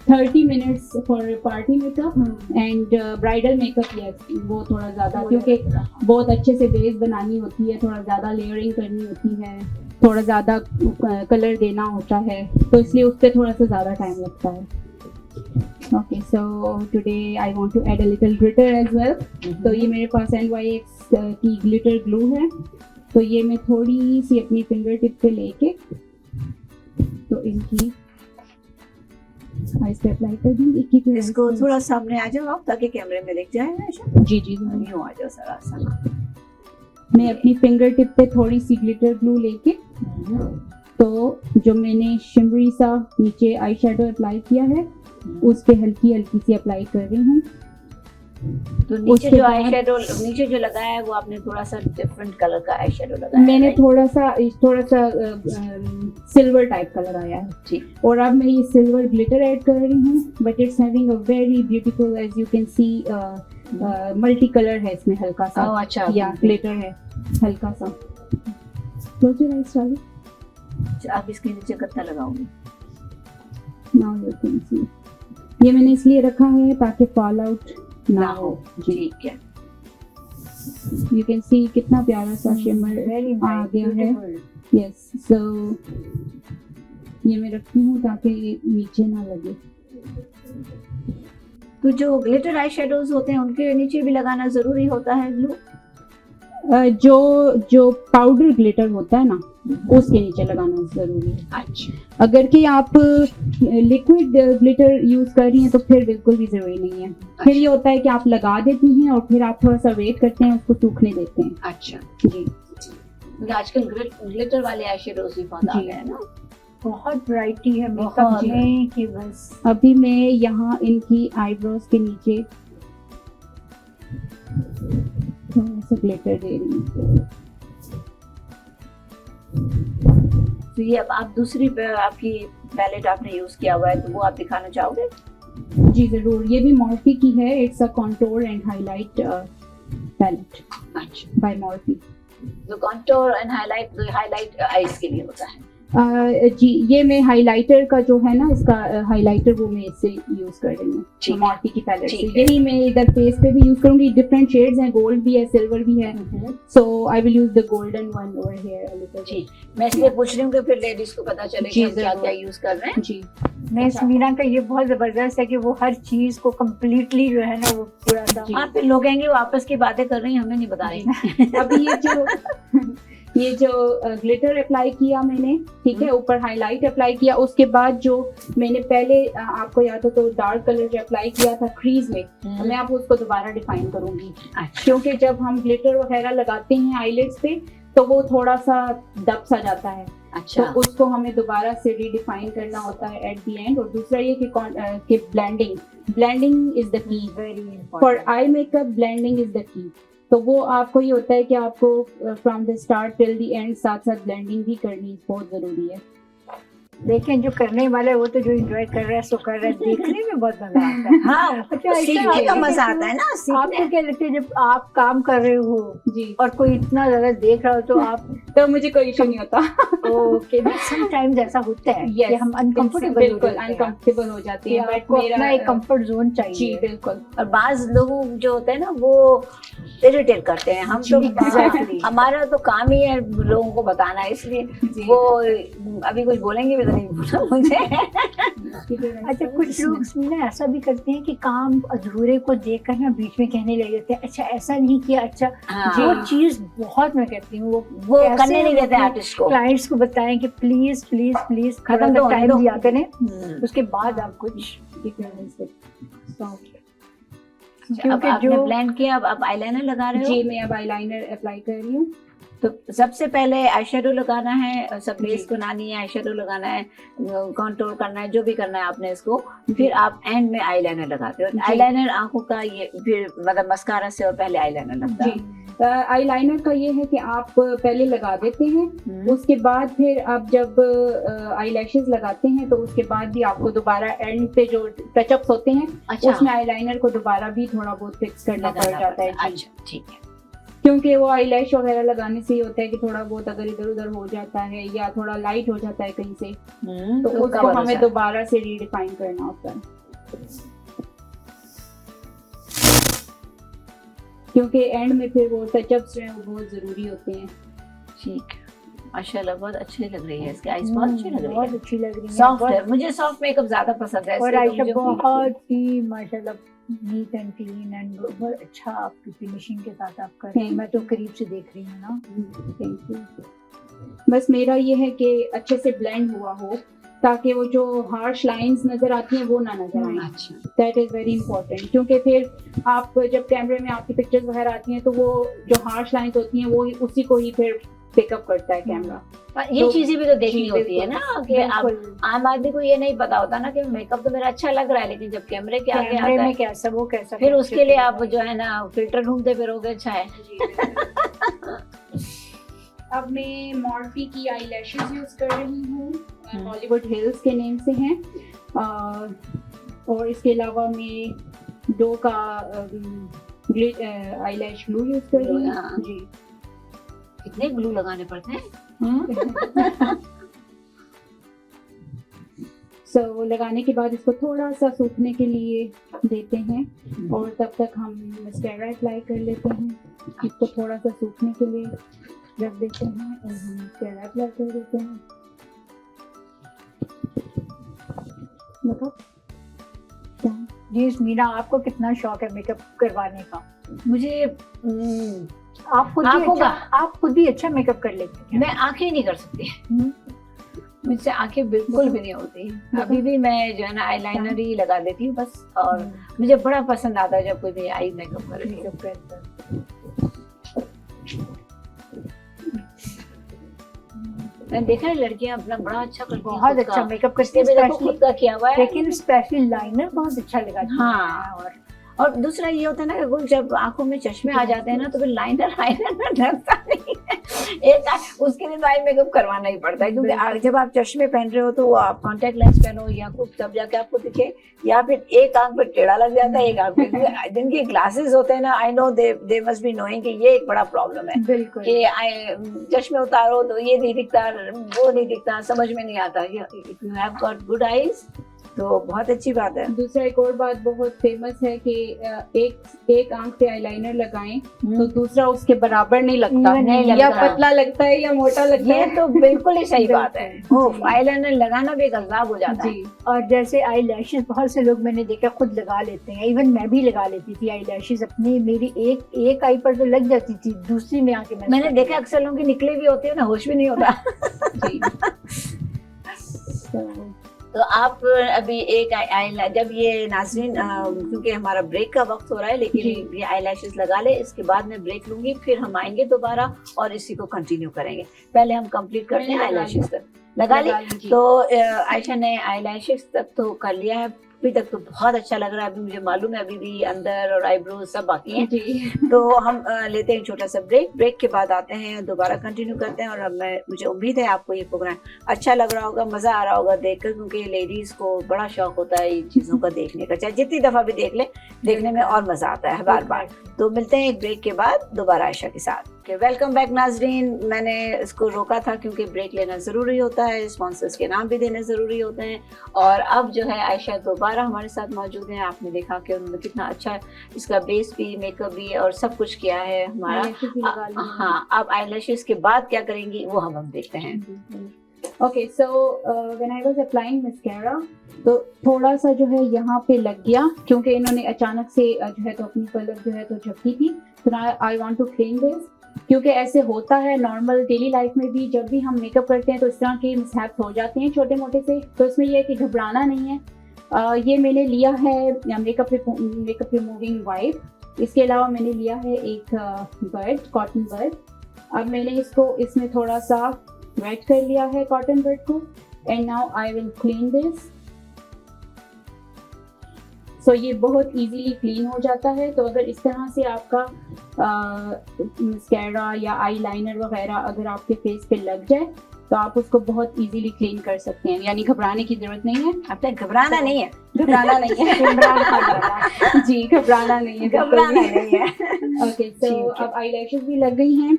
S3: 30 minutes for party makeup and bridal makeup. Yes, वो थोड़ा ज़्यादा, क्योंकि बहुत अच्छे से बेस बनानी होती है, थोड़ा ज़्यादा लेयरिंग करनी होती है, थोड़ा ज़्यादा कलर देना होता है, तो इसलिए उस पर थोड़ा सा ज़्यादा टाइम लगता है। Okay, so today I want to add a little glitter as well. तो ये मेरे पास NYX की ग्लिटर ग्लू है, तो ये मैं थोड़ी सी अपनी फिंगर टिप पे लेके तो इनकी आइस पे अप्लाई कर दूंगी।
S1: इसको थोड़ा सामने आ जाओ आप, ताकि कैमरे में दिख जाए ना आयशा।
S3: जी
S1: यूं आ जाओ जरा सा।
S3: मैं अपनी फिंगर टिप पे थोड़ी सी ग्लिटर ग्लू लेके तो जो मैंने शिमरी सा नीचे आई शेडो अप्लाई किया है उस पे हल्की हल्की सी अप्लाई कर रही हूँ।
S1: तो नीचे
S3: उसके
S1: जो
S3: बाद-
S1: आई शेडो नीचे जो लगाया है वो आपने थोड़ा सा डिफरेंट कलर का आई शेडो लगाया है,
S3: मैंने
S1: right?
S3: थोड़ा सा सिल्वर टाइप का लगाया है।
S1: ठीक।
S3: और अब मैं ये सिल्वर ग्लिटर ऐड कर रही हूँ, but it's having a very beautiful, as you can see multi colour है इसमें, हल्का सा
S1: ओह, अच्छा।
S3: या ग्लिटर है हल्का सा। क्लोज योर आईज डार्लिंग,
S1: आप इसके नीचे कितना लगाओगे?
S3: नाउ यू कैन सी। ये मैंने इसलिए रखा है ताकि फॉल आउट ना हो। जी,
S1: ठीक है।
S3: यू कैन सी कितना प्यारा सा शिमर
S2: वेरी
S3: आ गया है। यस, सो ये मैं रखती हूँ ताकि ये नीचे ना लगे।
S1: तो जो ग्लिटर आई शेडोज होते हैं उनके नीचे भी लगाना जरूरी होता है ग्लू?
S3: जो पाउडर ग्लिटर होता है ना उसके नीचे लगाना जरूरी है।
S1: अच्छा।
S3: अगर कि आप लिक्विड ग्लिटर यूज कर रही हैं तो फिर बिल्कुल भी जरूरी नहीं है। फिर ये होता है कि आप लगा देती हैं और फिर आप थोड़ा सा वेट करते हैं, उसको सूखने देते हैं।
S1: अच्छा।
S3: जी,
S1: क्योंकि आजकल ग्लिटर वाले आई शेडोज भी बहुत आ
S3: जी।
S1: गए हैं ना।
S2: बहुत वैरायटी है मेकअप
S1: बहुत।
S2: में कि बस।
S3: अभी मैं यहाँ इनकी आईब्रोज के नीचे थोड़ा सा ग्लिटर दे रही हूँ।
S1: तो ये अब आप दूसरी आपकी पैलेट आपने यूज किया हुआ है, तो वो आप दिखाना चाहोगे?
S3: जी जरूर, ये भी मॉर्फी की है। It's a contour and highlight palette
S1: अच्छा।
S3: By Morphe.
S1: तो कंटूर एंड हाईलाइट आईज के लिए होता है।
S3: जी, ये मैं हाइलाइटर का जो है ना, इसका हाइलाइटर वो मैं इससे यूज कर रही हूँ,
S1: ठीक है।
S3: मॉर्फी की पैलेट से।
S1: ठीक है।
S3: यही मैं इधर फेस पे भी यूज करूंगी। डिफरेंट शेड्स हैं, गोल्ड भी है, सिल्वर भी है, so I will use the golden one over here a little.
S1: जी, मैं इसलिए पूछ रही हूँ कि फिर लेडीज को पता चले कि
S3: जी,
S1: हम क्या
S3: जरूर।
S1: क्या यूज कर रहे हैं।
S3: जी,
S2: नहीं, समीरा का ये बहुत जबरदस्त है कि वो हर चीज को कम्प्लीटली जो है ना वो पूरा सा।
S3: जी।
S1: हाँ, फिर लोग कहेंगे वो आपस की बातें कर रही हैं, हमें नहीं बता रही।
S3: अभी ये जो ग्लिटर अप्लाई किया मैंने, ठीक है, ऊपर हाईलाइट अप्लाई किया, उसके बाद जो मैंने पहले आपको याद हो तो डार्क कलर जो अप्लाई किया था क्रीज में, तो मैं आपको उसको दोबारा डिफाइन करूंगी।
S1: अच्छा।
S3: क्योंकि जब हम ग्लिटर वगैरह लगाते हैं आईलिड्स पे तो वो थोड़ा सा दब सा जाता है,
S1: अच्छा।
S3: तो उसको हमें दोबारा से रीडिफाइन करना होता है एट द एंड। और दूसरा ये कि blending is the key
S2: very
S3: for eye makeup. Blending is the key. तो वो आपको ये होता है कि आपको from the start till the end साथ साथ ब्लेंडिंग भी करनी बहुत जरूरी है।
S2: लेकिन जो करने वाला है वो तो जो एंजॉय कर रहा है सो कर रहा है, देखने में बहुत मजा आता है।
S1: हाँ,
S2: अच्छा, ऐसा
S1: सीखने का
S2: है
S1: मजा
S2: कि
S1: आता है ना,
S2: आपको
S1: सीखने।
S2: क्या लगता है जब आप काम कर रहे हो
S3: जी,
S2: और कोई इतना ज्यादा देख रहा हो तो आप
S3: तो मुझे कोई इशू नहीं होता।
S2: ओके, समटाइम्स ऐसा होता है
S3: Yes,
S2: कि हम अनकंफर्टेबल
S3: बिल्कुल अनकंफर्टेबल हो जाते
S2: कि
S3: हैं, बट
S2: आपको
S3: मेरा
S2: अपना एक कंफर्ट जोन
S3: जी
S2: चाहिए।
S3: बिल्कुल।
S1: और बाज लोग जो होते हैं ना वो इरिटेट करते हैं। हम तो
S2: Exactly.
S1: हमारा तो काम ही है लोगों को बताना, इसलिए
S3: जी।
S1: वो अभी कुछ बोलेंगे भी तो नहीं बोला मुझे।
S2: अच्छा, कुछ लोग ना ऐसा भी करते हैं कि काम अधूरे को देखकर ना बीच में कहने लग जाते हैं, अच्छा ऐसा नहीं किया, अच्छा।
S1: हाँ।
S2: वो चीज बहुत मैं कहती हूँ
S1: वो
S2: कैसे
S1: करने नहीं
S2: हम
S1: देते
S2: अपने
S1: आर्टिस्ट को।
S2: क्लाइंट्स को बताएं कि प्लीज प्लीज प्लीज
S1: खत्म तो होने
S2: टाइम
S1: दो।
S2: दिया करें,
S1: हम्म।
S2: उसके बाद आप कुछ।
S1: अब
S2: क्योंकि
S1: आपने
S2: जो
S1: ब्लेंड किया, अब आप आईलाइनर लगा रहे हो।
S3: जी, मैं अब आईलाइनर अप्लाई कर रही हूँ।
S1: तो सबसे पहले आई शेडो लगाना है, सब
S3: जी।
S1: बेस बनानी है, आई शेडो लगाना है, कंट्रोल करना है, जो भी करना है आपने इसको, फिर आप एंड में आईलाइनर लगाते हो।
S3: जी।
S1: आईलाइनर आंखों का ये फिर मतलब मस्कारा से और पहले आईलाइनर लगता है।
S3: जी, आईलाइनर का ये है कि आप पहले लगा देते हैं, उसके बाद फिर आप जब आईलैशेस लगाते हैं तो उसके बाद भी आपको दोबारा एंड पे जो टचअप्स होते हैं
S1: अच्छा,
S3: उसमें आईलाइनर को दोबारा भी थोड़ा बहुत फिक्स करना पड़
S1: लगाना
S3: जाता है।
S1: पड़ता है।
S3: जी,
S1: अच्छा, ठीक है।
S3: क्योंकि वो आईलैश वगैरह लगाने से ये होता है कि थोड़ा बहुत अगर इधर उधर हो जाता है या थोड़ा लाइट हो जाता है कहीं से, तो
S1: तो
S3: उसको हमें दोबारा से रीडिफाइन करना होता है। क्योंकि एंड में फिर वो टचअप्स जो हैं वो बहुत जरूरी होते हैं।
S1: ठीक है। माशाल्लाह बहुत अच्छी लग रही है, इसकी आईज बहुत अच्छी लग रही
S2: बहुत
S1: है,
S2: अच्छी लग रही है,
S1: सॉफ्ट है। मुझे सॉफ्ट मेकअप ज्यादा पसंद है,
S2: और
S1: इसलिए तो
S2: आयशा
S1: मुझे
S2: बहुत ही माशाल्लाह नीट एंड क्लीन एंड बहुत अच्छा आपकी फिनिशिंग के साथ आप कर रहे हैं। मैं तो करीब से देख रही हूँ ना।
S3: Thank you. बस मेरा ये है कि अच्छे से ब्लेंड हुआ हो, ताकि वो जो हार्श लाइंस नजर आती हैं वो ना नजर आए।
S1: अच्छा,
S3: दैट इज वेरी इंपॉर्टेंट, क्योंकि फिर आप जब कैमरे में आपकी पिक्चर्स वगैरह आती हैं तो वो जो हार्श लाइंस होती हैं वो उसी को ही फिर पिकअप करता है कैमरा।
S1: पर ये
S3: तो
S1: चीजें भी तो देखनी
S3: जी,
S1: होती है
S3: बिल्कुल,
S1: ना कि आप
S2: बिल्कुल।
S1: आम आदमी को ये नहीं पता होता ना कि मेकअप तो मेरा अच्छा लग रहा है, लेकिन जब कैमरे के आगे
S2: कैमरे
S1: आता है
S2: में कैसा वो कैसा
S1: फिर
S2: picture
S1: उसके लिए आप
S2: दिखेगा।
S1: जो है ना फिल्टर ढूंढते फिरोगे। अच्छा है।
S3: अब मैं मॉर्फी की आई लैशेज यूज कर रही हूँ, हॉलीवुड हिल्स के नेम से हैं। और इसके अलावा मैं डो का आई लैश ग्लू यूज कर रही
S1: हाँ।
S3: हूँ जी।
S1: कितने ग्लू लगाने पड़ते हैं।
S3: सो लगाने के बाद इसको थोड़ा सा सूखने के लिए देते हैं और तब तक हम मस्कारा अप्लाई कर लेते हैं। इसको थोड़ा सा सूखने के लिए रख देते हैं और हम मस्कारा अप्लाई कर देते हैं। बताओ
S2: जी मीना, आपको कितना शौक है मेकअप करवाने का?
S1: मुझे
S2: आप खुद भी
S1: आंखों
S2: अच्छा,
S1: का-
S2: आप खुद भी अच्छा मेकअप कर लेते हैं।
S1: मैं आंखें नहीं कर सकती, मुझसे आंखें बिल्कुल भी नहीं होती। अभी भी मैं जो है ना आईलाइनर ही लगा देती हूँ बस। और मुझे बड़ा पसंद आता है जब कोई भी आई मेकअप करे।
S2: मेकअप करता है।
S1: मैंने देखा है लड़कियां अपना बड़ा अच्छा करती हैं,
S2: बहुत
S1: खुद
S2: अच्छा
S1: का।
S2: मेकअप करती
S1: इसके
S2: है,
S1: भी देखो
S2: स्पेशली
S1: खुद का किया हुआ है।
S2: लेकिन स्पेशली लाइनर बहुत अच्छा लगा।
S1: हाँ, और दूसरा ये होता है ना कि कुछ जब आंखों में चश्मे आ जाते हैं ना तो फिर लाइनर लगता नहीं है। एक उसके लिए तो आई मेकअप करवाना ही पड़ता है, क्योंकि जब आप चश्मे पहन रहे हो तो वो आप कॉन्टेक्ट लेंस पहनो या कुछ तब जाके आपको दिखे, या फिर एक आंख पे टेढ़ा लग जाता है, एक आंख पे। जिनके ग्लासेस होते हैं ना, I know they must be knowing कि ये एक बड़ा प्रॉब्लम है
S2: बिल्कुल।
S1: कि चश्मे उतारो तो ये नहीं दिखता, वो नहीं दिखता, समझ में नहीं आता। If you have got good eyes तो बहुत अच्छी बात है।
S3: दूसरा एक और बात बहुत फेमस है कि एक आंख पे आईलाइनर लगाएं तो दूसरा उसके बराबर नहीं लगता,
S1: नहीं
S3: या
S1: लगता।
S3: पतला लगता है या मोटा लगता
S1: ये
S3: है।
S1: तो बिल्कुल ही सही बात है।
S3: बिल्कुल, जी।
S1: आईलाइनर लगाना भी एक अज़ाब हो जाता है।
S3: जी
S2: और जैसे आई लैशेज बहुत से लोग मैंने देखा खुद लगा लेते हैं, इवन मैं भी लगा लेती थी आई लैशेज अपनी। मेरी एक आई पर तो लग जाती थी, दूसरी में आके
S1: मैंने देखा अक्सर लोगों की निकली भी होती है ना, होश भी नहीं होता।
S3: जी।
S1: तो आप अभी एक जब ये नाज़रीन क्योंकि हमारा ब्रेक का वक्त हो रहा है, लेकिन
S3: जी।
S1: ये आई लैशेज लगा ले, इसके बाद मैं ब्रेक लूंगी, फिर हम आएंगे दोबारा और इसी को कंटिन्यू करेंगे। पहले हम कंप्लीट करते हैं आई लैशेज तक। लगा ली
S3: जी।
S1: तो आयशा ने आई लैशेज तक तो कर लिया है, अभी तक तो बहुत अच्छा लग रहा है। अभी मुझे मालूम है अभी भी अंदर और आईब्रोज सब बाकी हैं।
S3: जी
S1: तो हम लेते हैं छोटा सा ब्रेक के बाद आते हैं, दोबारा कंटिन्यू करते हैं। और अब मुझे उम्मीद है आपको ये प्रोग्राम अच्छा लग रहा होगा, मज़ा आ रहा होगा देखकर, क्योंकि लेडीज़ को बड़ा शौक होता है इन चीज़ों का देखने का, चाहे जितनी दफ़ा भी देख ले, देखने में और मज़ा आता है बार बार। तो मिलते हैं एक ब्रेक के बाद दोबारा आयशा के साथ। वेलकम बैक नाजरीन। मैंने इसको रोका था क्योंकि ब्रेक लेना ज़रूरी होता है, स्पॉन्सर्स के नाम भी देने ज़रूरी होते हैं। और अब जो है आयशा दोबारा हमारे साथ मौजूद हैं। आपने देखा कि उन्होंने कितना अच्छा इसका बेस भी, मेकअप भी और सब कुछ किया है हमारा। हाँ, अब आईलैशेस के बाद क्या करेंगी वो हम देखते हैं।
S3: Okay, so when I was applying mascara तो थोड़ा सा जो है यहाँ पे लग गया, क्योंकि इन्होंने अचानक से जो है तो अपनी पलक जो है तो झपकी थी। तो I want to clean this, क्योंकि ऐसे होता है नॉर्मल डेली लाइफ में भी, जब भी हम मेकअप करते हैं तो इस तरह के मिसहैप्स हो जाते हैं छोटे मोटे से। तो इसमें यह है कि घबराना नहीं है। ये मैंने लिया है मेकअप रिमूविंग वाइप। इसके अलावा मैंने लिया है एक बर्ड, कॉटन बर्ड। अब मैंने इसमें थोड़ा सा वेट कर लिया है कॉटन बर्ड को, and now I will clean this. So ये बहुत इजीली क्लीन हो जाता है। तो अगर इस तरह से आपका मस्कारा या आई लाइनर वगैरह अगर आपके फेस पे लग जाए तो आप उसको बहुत इजीली क्लीन कर सकते हैं, यानी घबराने की जरूरत नहीं है।
S1: आपने घबराना नहीं है,
S3: घबराना नहीं है। जी, घबराना नहीं है,
S1: घबराना नहीं है।
S3: ओके, तो अब आई लैशेज भी लग गई हैं।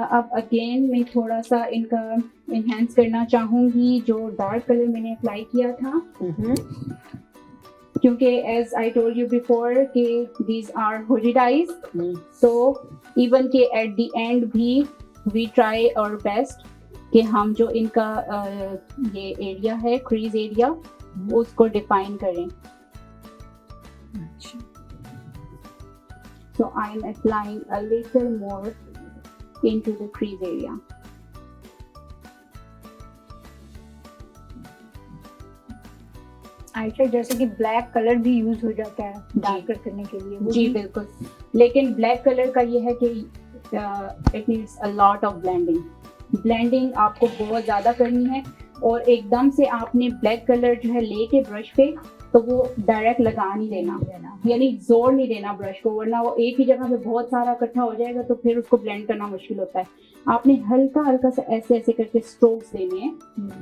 S3: अब अगेन मैं थोड़ा सा इनका इनहेंस करना चाहूँगी जो डार्क कलर मैंने अप्लाई किया था, क्योंकि as I told you before कि these are hooded eyes, so even के एट द एंड भी वी ट्राई आवर बेस्ट कि हम जो इनका ये एरिया है, क्रीज एरिया, उसको डिफाइन करें। So I am applying a little more into the crease area.
S2: Ayesha जैसे कि ब्लैक कलर भी यूज हो जाता है डार्कर करने के लिए, वो
S3: जी
S2: भी-
S3: बिल्कुल, लेकिन ब्लैक कलर का ये है कि it needs a lot of blending आपको बहुत ज़्यादा करनी है, और एकदम से आपने ब्लैक कलर जो है लेके ब्रश पे तो वो डायरेक्ट लगा नहीं देना, यानी जोर नहीं देना ब्रश को, वरना वो एक ही जगह पे बहुत सारा इकट्ठा हो जाएगा तो फिर उसको ब्लेंड करना मुश्किल होता है। आपने हल्का हल्का से ऐसे ऐसे करके स्ट्रोक्स देने हैं,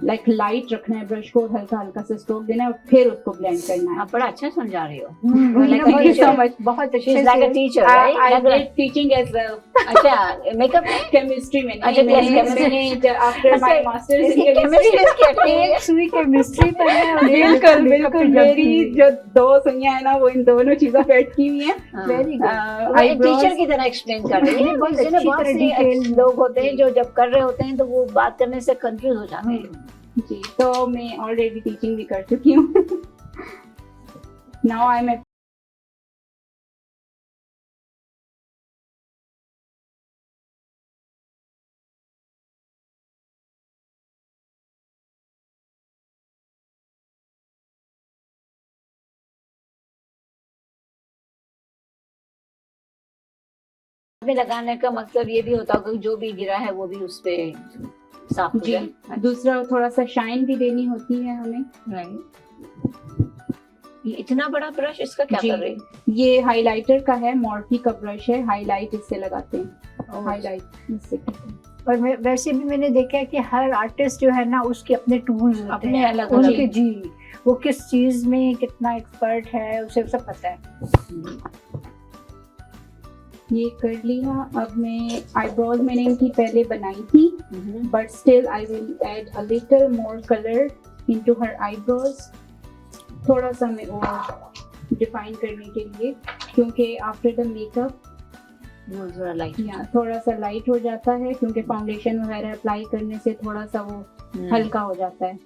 S3: लाइक लाइट रखना है ब्रश को, हल्का हल्का से स्ट्रोक देना है और फिर उसको ब्लेंड करना है।
S1: आप बड़ा अच्छा समझा रही हो।
S2: Like
S1: Thank you so
S3: much.
S2: बहुत
S1: She's
S2: अच्छे
S1: like a
S2: से
S1: teacher,
S3: I
S1: right?
S3: did teaching as well.
S1: अच्छा, मेकअप
S3: केमिस्ट्री में
S1: अच्छा, yes, chemistry.
S3: मैंने after my masters in
S1: chemistry
S3: chemistry
S2: एक सुई केमिस्ट्री पर है और एक
S3: बिल्कुल
S2: makeup
S3: बिल्कुल,
S2: पे
S3: मेरी
S2: जाती है।
S3: जो दो सुइयां है ना वो इन दोनों चीजों पे अटकी हुई हैं।
S2: Very good.
S1: एक टीचर की तरह एक्सप्लेन कर रही है।
S2: बहुत
S1: बहुत
S2: अच्छी
S1: बहुत
S2: तरह
S1: से
S2: detail-
S1: लोग होते हैं जो जब कर रहे होते हैं तो वो बात करने से कंफ्यूज हो जाते हैं।
S3: जी, तो मैं ऑलरेडी टीचिंग भी कर चुकी हूँ। नाउ आई एम
S1: में लगाने का मतलब ये भी होता होगा कि जो भी गिरा है वो भी उस पे साफ हो
S3: जी,
S1: जाए।
S3: दूसरा थोड़ा सा शाइन भी देनी होती है हमें।
S1: Right. ये इतना बड़ा ब्रश इसका क्या
S3: जी।
S1: कर रही है?
S3: ये हाइलाइटर का है, मॉर्फी का ब्रश है, हाईलाइट इससे लगाते हैं, हाईलाइट इससे करते हैं।
S2: और वैसे भी मैंने देखा है कि हर आर्टिस्ट जो है ना उसके अपने टूल्स होते
S1: अपने
S2: हैं,
S1: अलग
S2: उनके
S1: अलग।
S2: जी वो किस चीज में कितना एक्सपर्ट है उसे सब पता है।
S3: ये कर लिया। अब मैं आईब्रोज मैंने इनकी पहले बनाई थी, but still I will add a little more colour into her eyebrows, थोड़ा सा मैं और डिफाइन करने के लिए, क्योंकि आफ्टर द मेकअप
S1: वो जरा लाइट
S3: या थोड़ा सा लाइट हो जाता है, क्योंकि फाउंडेशन वगैरह अप्लाई करने से थोड़ा सा वो हल्का हो जाता है।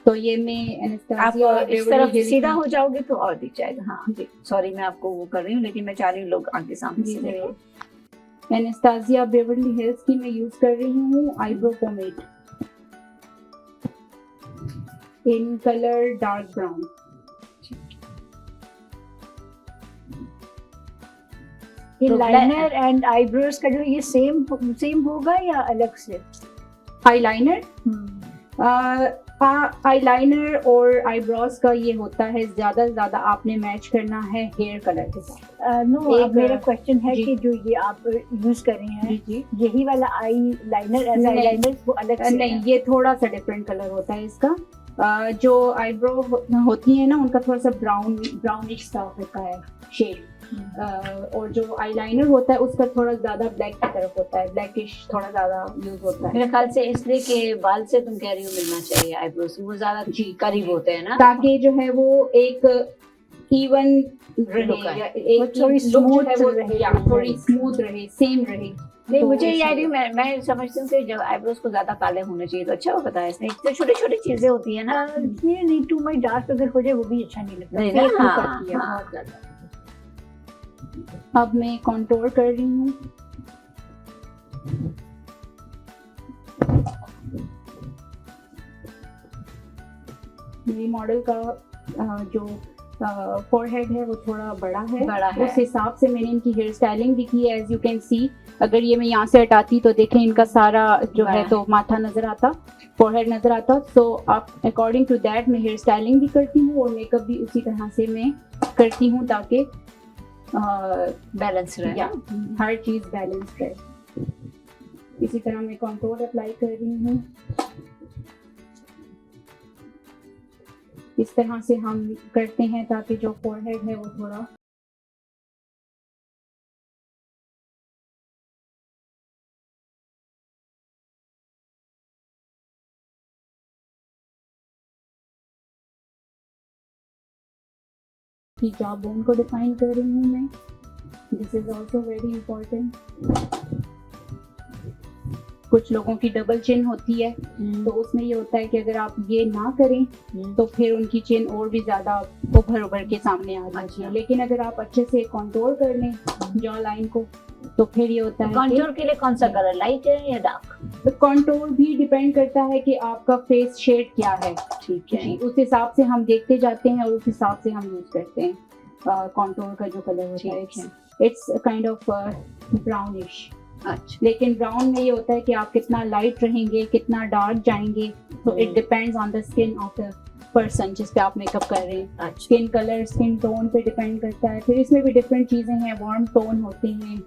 S3: तो ये मैं
S1: आप
S3: एनास्टेसिया
S1: इस तरफ सीधा हो जाओगे तो और दिख जाएगा। हाँ
S3: जी,
S1: सॉरी मैं आपको वो कर रही हूँ, लेकिन मैं चाह रही हूँ लोग आगे सामने
S3: जी
S1: से देखें।
S3: एनास्टेसिया बेवर्ली हिल्स की मैं यूज कर रही हूँ eyebrow pomade in colour dark brown.
S2: ये
S1: तो
S2: लाइनर एंड आईब्रोज का जो ये सेम होगा या अलग से?
S3: आईलाइनर आईलाइनर और आईब्रोज का ये होता है ज्यादा से ज्यादा आपने मैच करना है हेयर कलर के साथ।
S2: नो,
S3: एक
S2: अब मेरा क्वेश्चन है
S3: जी।
S2: कि जो ये आप यूज कर रहे हैं
S3: जी
S2: यही वाला आई लाइनर एज
S3: नहीं,
S2: आईलाइनर वो अलग से
S3: नहीं,
S2: है?
S3: ये थोड़ा सा डिफरेंट कलर होता है इसका। जो आईब्रो होती है ना उनका थोड़ा सा ब्राउनिश सा होता है शेड, और जो आईलाइनर होता है उसका थोड़ा ज्यादा ब्लैक की तरफ होता है, ब्लैकिश थोड़ा ज्यादा यूज होता है,
S1: मेरे ख्याल से इसलिए कि बाल से तुम कह रही हो मिलना चाहिए आईब्रोज, वो ज्यादा
S3: जी
S1: करीब होते हैं ना,
S3: ताकि जो है वो एक इवन रहे
S1: Look
S3: या
S1: आए।
S3: एक
S2: वो थोड़ी
S3: look जो है
S2: smooth
S3: वो
S2: रहे।
S3: या थोड़ी स्मूथ रहे, सेम रहे।
S1: नहीं
S3: तो
S1: मुझे ये
S3: इसलिए-
S1: आइडिया मैं समझती हूँ कि जब आईब्रोज को ज्यादा काले होने चाहिए, तो अच्छा वो बताया इसने, इतनी छोटी छोटी चीजें होती है ना।
S2: ये नहीं टू माई डार्क अगर हो जाए वो भी अच्छा नहीं लगता,
S1: नहीं ना,
S2: fake look
S1: हाँ,
S2: आती है
S1: हाँ।
S2: बहुत ज्यादा।
S3: अब मैं कंटूर कर रही हूँ। मेरी मॉडल का जो फोरहेड है वो थोड़ा बड़ा
S1: बड़ा है।
S3: उस हिसाब से मैंने इनकी हेयर स्टाइलिंग भी की है। एज यू कैन सी, अगर ये मैं यहाँ से हटाती तो देखें इनका सारा जो है
S1: बड़ा
S3: तो माथा नजर आता, फोरहेड नजर आता। सो आप अकॉर्डिंग टू दैट मैं हेयर स्टाइलिंग भी करती हूँ और मेकअप भी उसी तरह से मैं करती हूँ, ताकि
S1: बैलेंस रहे
S3: या
S1: ना।
S3: हर चीज बैलेंस रहे। इसी तरह मैं कंटूर अप्लाई कर रही हूँ। इस तरह से हम करते हैं ताकि जो फोरहेड है वो थोड़ा की जॉ बोन को डिफाइन कर रही हूँ मैं। This is also very important. कुछ लोगों की डबल चिन होती है, तो उसमें ये होता है कि अगर आप ये ना करें तो फिर उनकी चिन और भी ज्यादा उभर उभर के सामने आ जाती है।
S1: अच्छा।
S3: लेकिन अगर आप अच्छे से कंट्रोल कर लें जॉ लाइन को, तो फिर ये होता है
S1: कंटूर के लिए कौन सा कलर, लाइट है या डार्क?
S3: कि कंट्रोल भी डिपेंड करता है कि आपका फेस शेड क्या है।
S1: ठीक है।
S3: जी, उस हिसाब से हम देखते जाते हैं और उस हिसाब से हम यूज करते हैं कंट्रोल का जो कलर होता है।
S1: ठीक है।
S3: It's kind of brownish.
S1: अच्छा।
S3: लेकिन ब्राउन में ये होता है कि आप कितना लाइट रहेंगे, कितना डार्क जाएंगे, तो it depends on the skin of the person जिस पे आप मेकअप कर रहे हैं।
S1: अच्छा।
S3: स्किन कलर, स्किन टोन पे डिपेंड करता है। फिर इसमें भी डिफरेंट चीजें हैं, वार्म टोन होते हैं,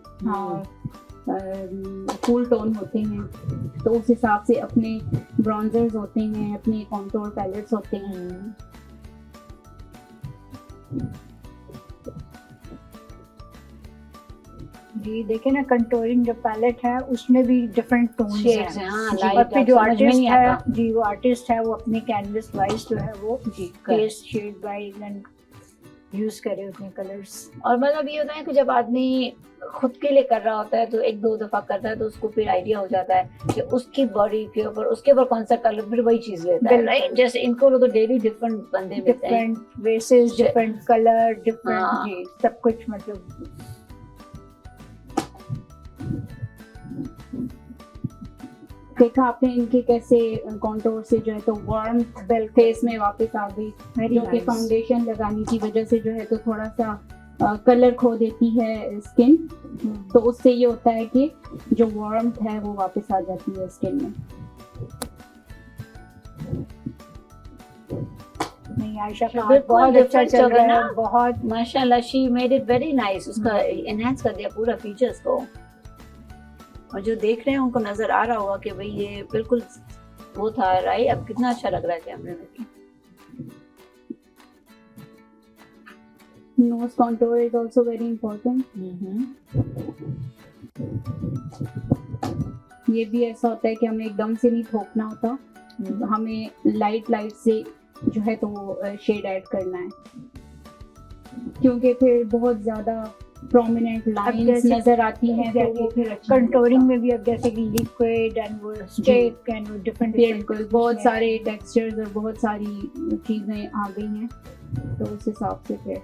S3: कूल टोन होते हैं, तो उस हिसाब से अपने ब्रॉन्जर्स होते हैं, अपने कॉन्टोर पैलेट्स होते हैं।
S2: जी देखिए ना, कंटूरिंग जो पैलेट है उसमें भी डिफरेंट टोन्स
S1: शेड्स
S2: हैं।
S1: हैं, हाँ,
S2: जी,
S1: लाइट
S2: और फिर जो
S1: समझ में
S2: आर्टिस्ट
S1: नहीं
S2: है,
S1: आता।
S2: जी वो आर्टिस्ट है वो अपने कैनवस वाइज जो है वो
S1: जी,
S2: face shade wise and use करे अपने कलर्स।
S1: और मतलब ये होता है कि जब आदमी खुद के लिए कर रहा होता है तो एक दो दफा करता है तो उसको फिर आइडिया हो जाता है कि उसकी बॉडी के ऊपर, उसके ऊपर कौन सा कलर, फिर वही चीज लेता है,
S2: बिल्कुल।
S1: राइट? जैसे इनको तो डेली डिफरेंट बंदे मिलते हैं।
S2: डिफरेंट वेसेस, डिफरेंट कलर, डिफरेंट,
S1: हाँ।
S2: जी सब कुछ मतलब।
S3: देखा आपने इनके कैसे कॉन्टोर से जो है तो वार्म फेस में वापस आ गई, जो कि फाउंडेशन लगाने की वजह से जो है तो थोड़ा सा कलर खो देती है स्किन, तो उससे ये होता है कि जो वार्म है वो वापस आ जाती है स्किन में।
S2: नहीं आयशा का
S1: बिल्कुल
S2: बहुत अच्छा
S1: different
S2: चल
S1: हो गया
S2: रहा है,
S1: ना?
S2: बहुत।
S1: माशाल्लाह, she made it very nice. उसका एनहांस कर दिया पूरा फीचर्स को, और जो देख रहे हैं उनको नजर आ रहा होगा कि भाई ये बिल्कुल वो था, राइट? अब कितना अच्छा लग रहा है कैमरे में भी।
S3: Nose contour is also very important. ये भी ऐसा होता है कि हमें एकदम से नहीं थोपना होता, हमें लाइट लाइट से जो है तो शेड ऐड करना है, क्योंकि फिर बहुत ज्यादा प्रोमिनेंट लाइंस
S2: जैसे-
S3: नजर आती हैं तो वो फिर अच्छा नहीं
S2: कंटूरिंग
S3: लगता।
S2: में भी अब जैसे कि लिक्विड एंड वो स्टिक एंड वो डिफरेंट
S3: बिल्कुल, बहुत सारे टेक्सचर्स और बहुत सारी चीजें आ गई हैं, तो उस हिसाब से फिर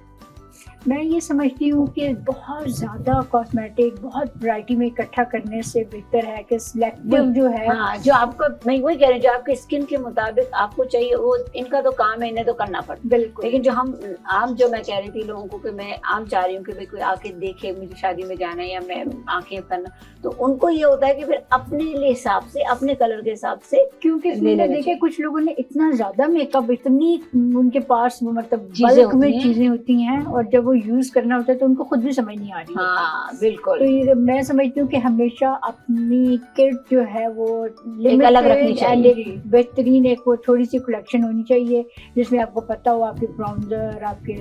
S2: मैं ये समझती हूँ कि बहुत ज़्यादा कॉस्मेटिक बहुत वैरायटी में इकट्ठा करने से बेहतर है कि सिलेक्टिव जो है।
S1: हाँ, जो आपको, मैं वही कह रही हूँ, जो आपके स्किन के मुताबिक आपको चाहिए वो इनका तो काम है, इन्हें तो करना पड़ता है।
S2: बिल्कुल।
S1: लेकिन जो हम आम, जो मैं कह रही थी लोगों को कि मैं आम चाह रही हूँ कि भाई कोई आके देखे, मुझे शादी में जाना है या मैं आंखें करना, तो उनको ये होता है कि फिर अपने लिए हिसाब से, अपने कलर के हिसाब से,
S2: क्योंकि
S1: ले लेना
S2: देखिए
S1: चाहिए।
S2: कुछ लोगों ने इतना ज्यादा मेकअप, इतनी उनके पास वो मतलब
S1: चीजें
S2: बल्क में
S1: होती हैं।
S2: चीजें होती हैं, और जब वो यूज करना होता है तो उनको खुद भी समझ नहीं आ रही होती।
S1: हाँ बिल्कुल,
S2: तो ये मैं समझती हूँ कि हमेशा अपनी किट जो है वो
S1: एक अलग रखनी
S2: limited
S1: चाहिए।
S2: and एक बेहतरीन एक वो थोड़ी सी कलेक्शन होनी चाहिए, जिसमें आपको पता हो आपके ब्राउन्जर, आपके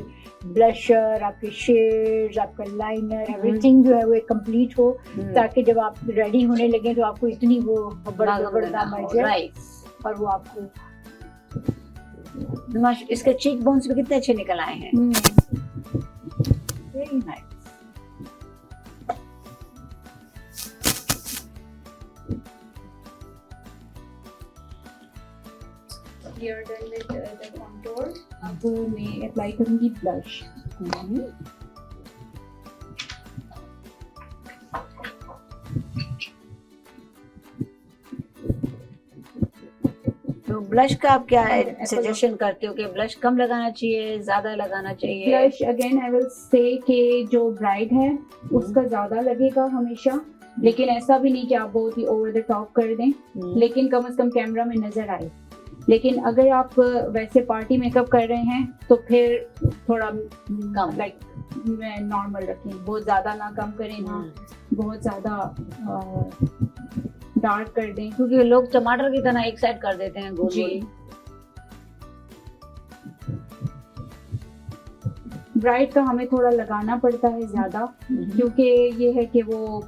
S2: ब्लशर, आपके शेड्स, आपका लाइनर, एवरीथिंग जो है वो एक कंप्लीट हो, ताकि जब आप रेडी होने लगे तो आपको इतनी वो बड़ा मर जाए
S1: राइट।
S2: और वो आपको
S1: इसके चीक बोन्स भी कितने अच्छे निकल आए हैं।
S2: Very nice.
S3: We are done with the contour. अब मैं अप्लाई करूंगी ब्लश।
S1: तो ब्लश का आप क्या सजेशन करते हो कि ब्लश कम लगाना चाहिए, ज्यादा लगाना चाहिए?
S3: Blush again I will say कि जो ब्राइड है उसका ज्यादा लगेगा हमेशा, लेकिन ऐसा भी नहीं कि आप बहुत ही ओवर द टॉप कर दें, लेकिन कम से कम कैमरा में नजर आए। लेकिन अगर आप वैसे पार्टी मेकअप कर रहे हैं तो फिर थोड़ा
S1: कम,
S3: लाइक नॉर्मल रखें, बहुत ज्यादा ना कम करें ना बहुत ज्यादा डार्क कर दें,
S1: क्योंकि लोग टमाटर की तरह एक साइड कर देते हैं गोल
S3: जी।
S1: गोल।
S3: ब्राइड का हमें थोड़ा लगाना पड़ता है ज्यादा, क्योंकि ये है कि वो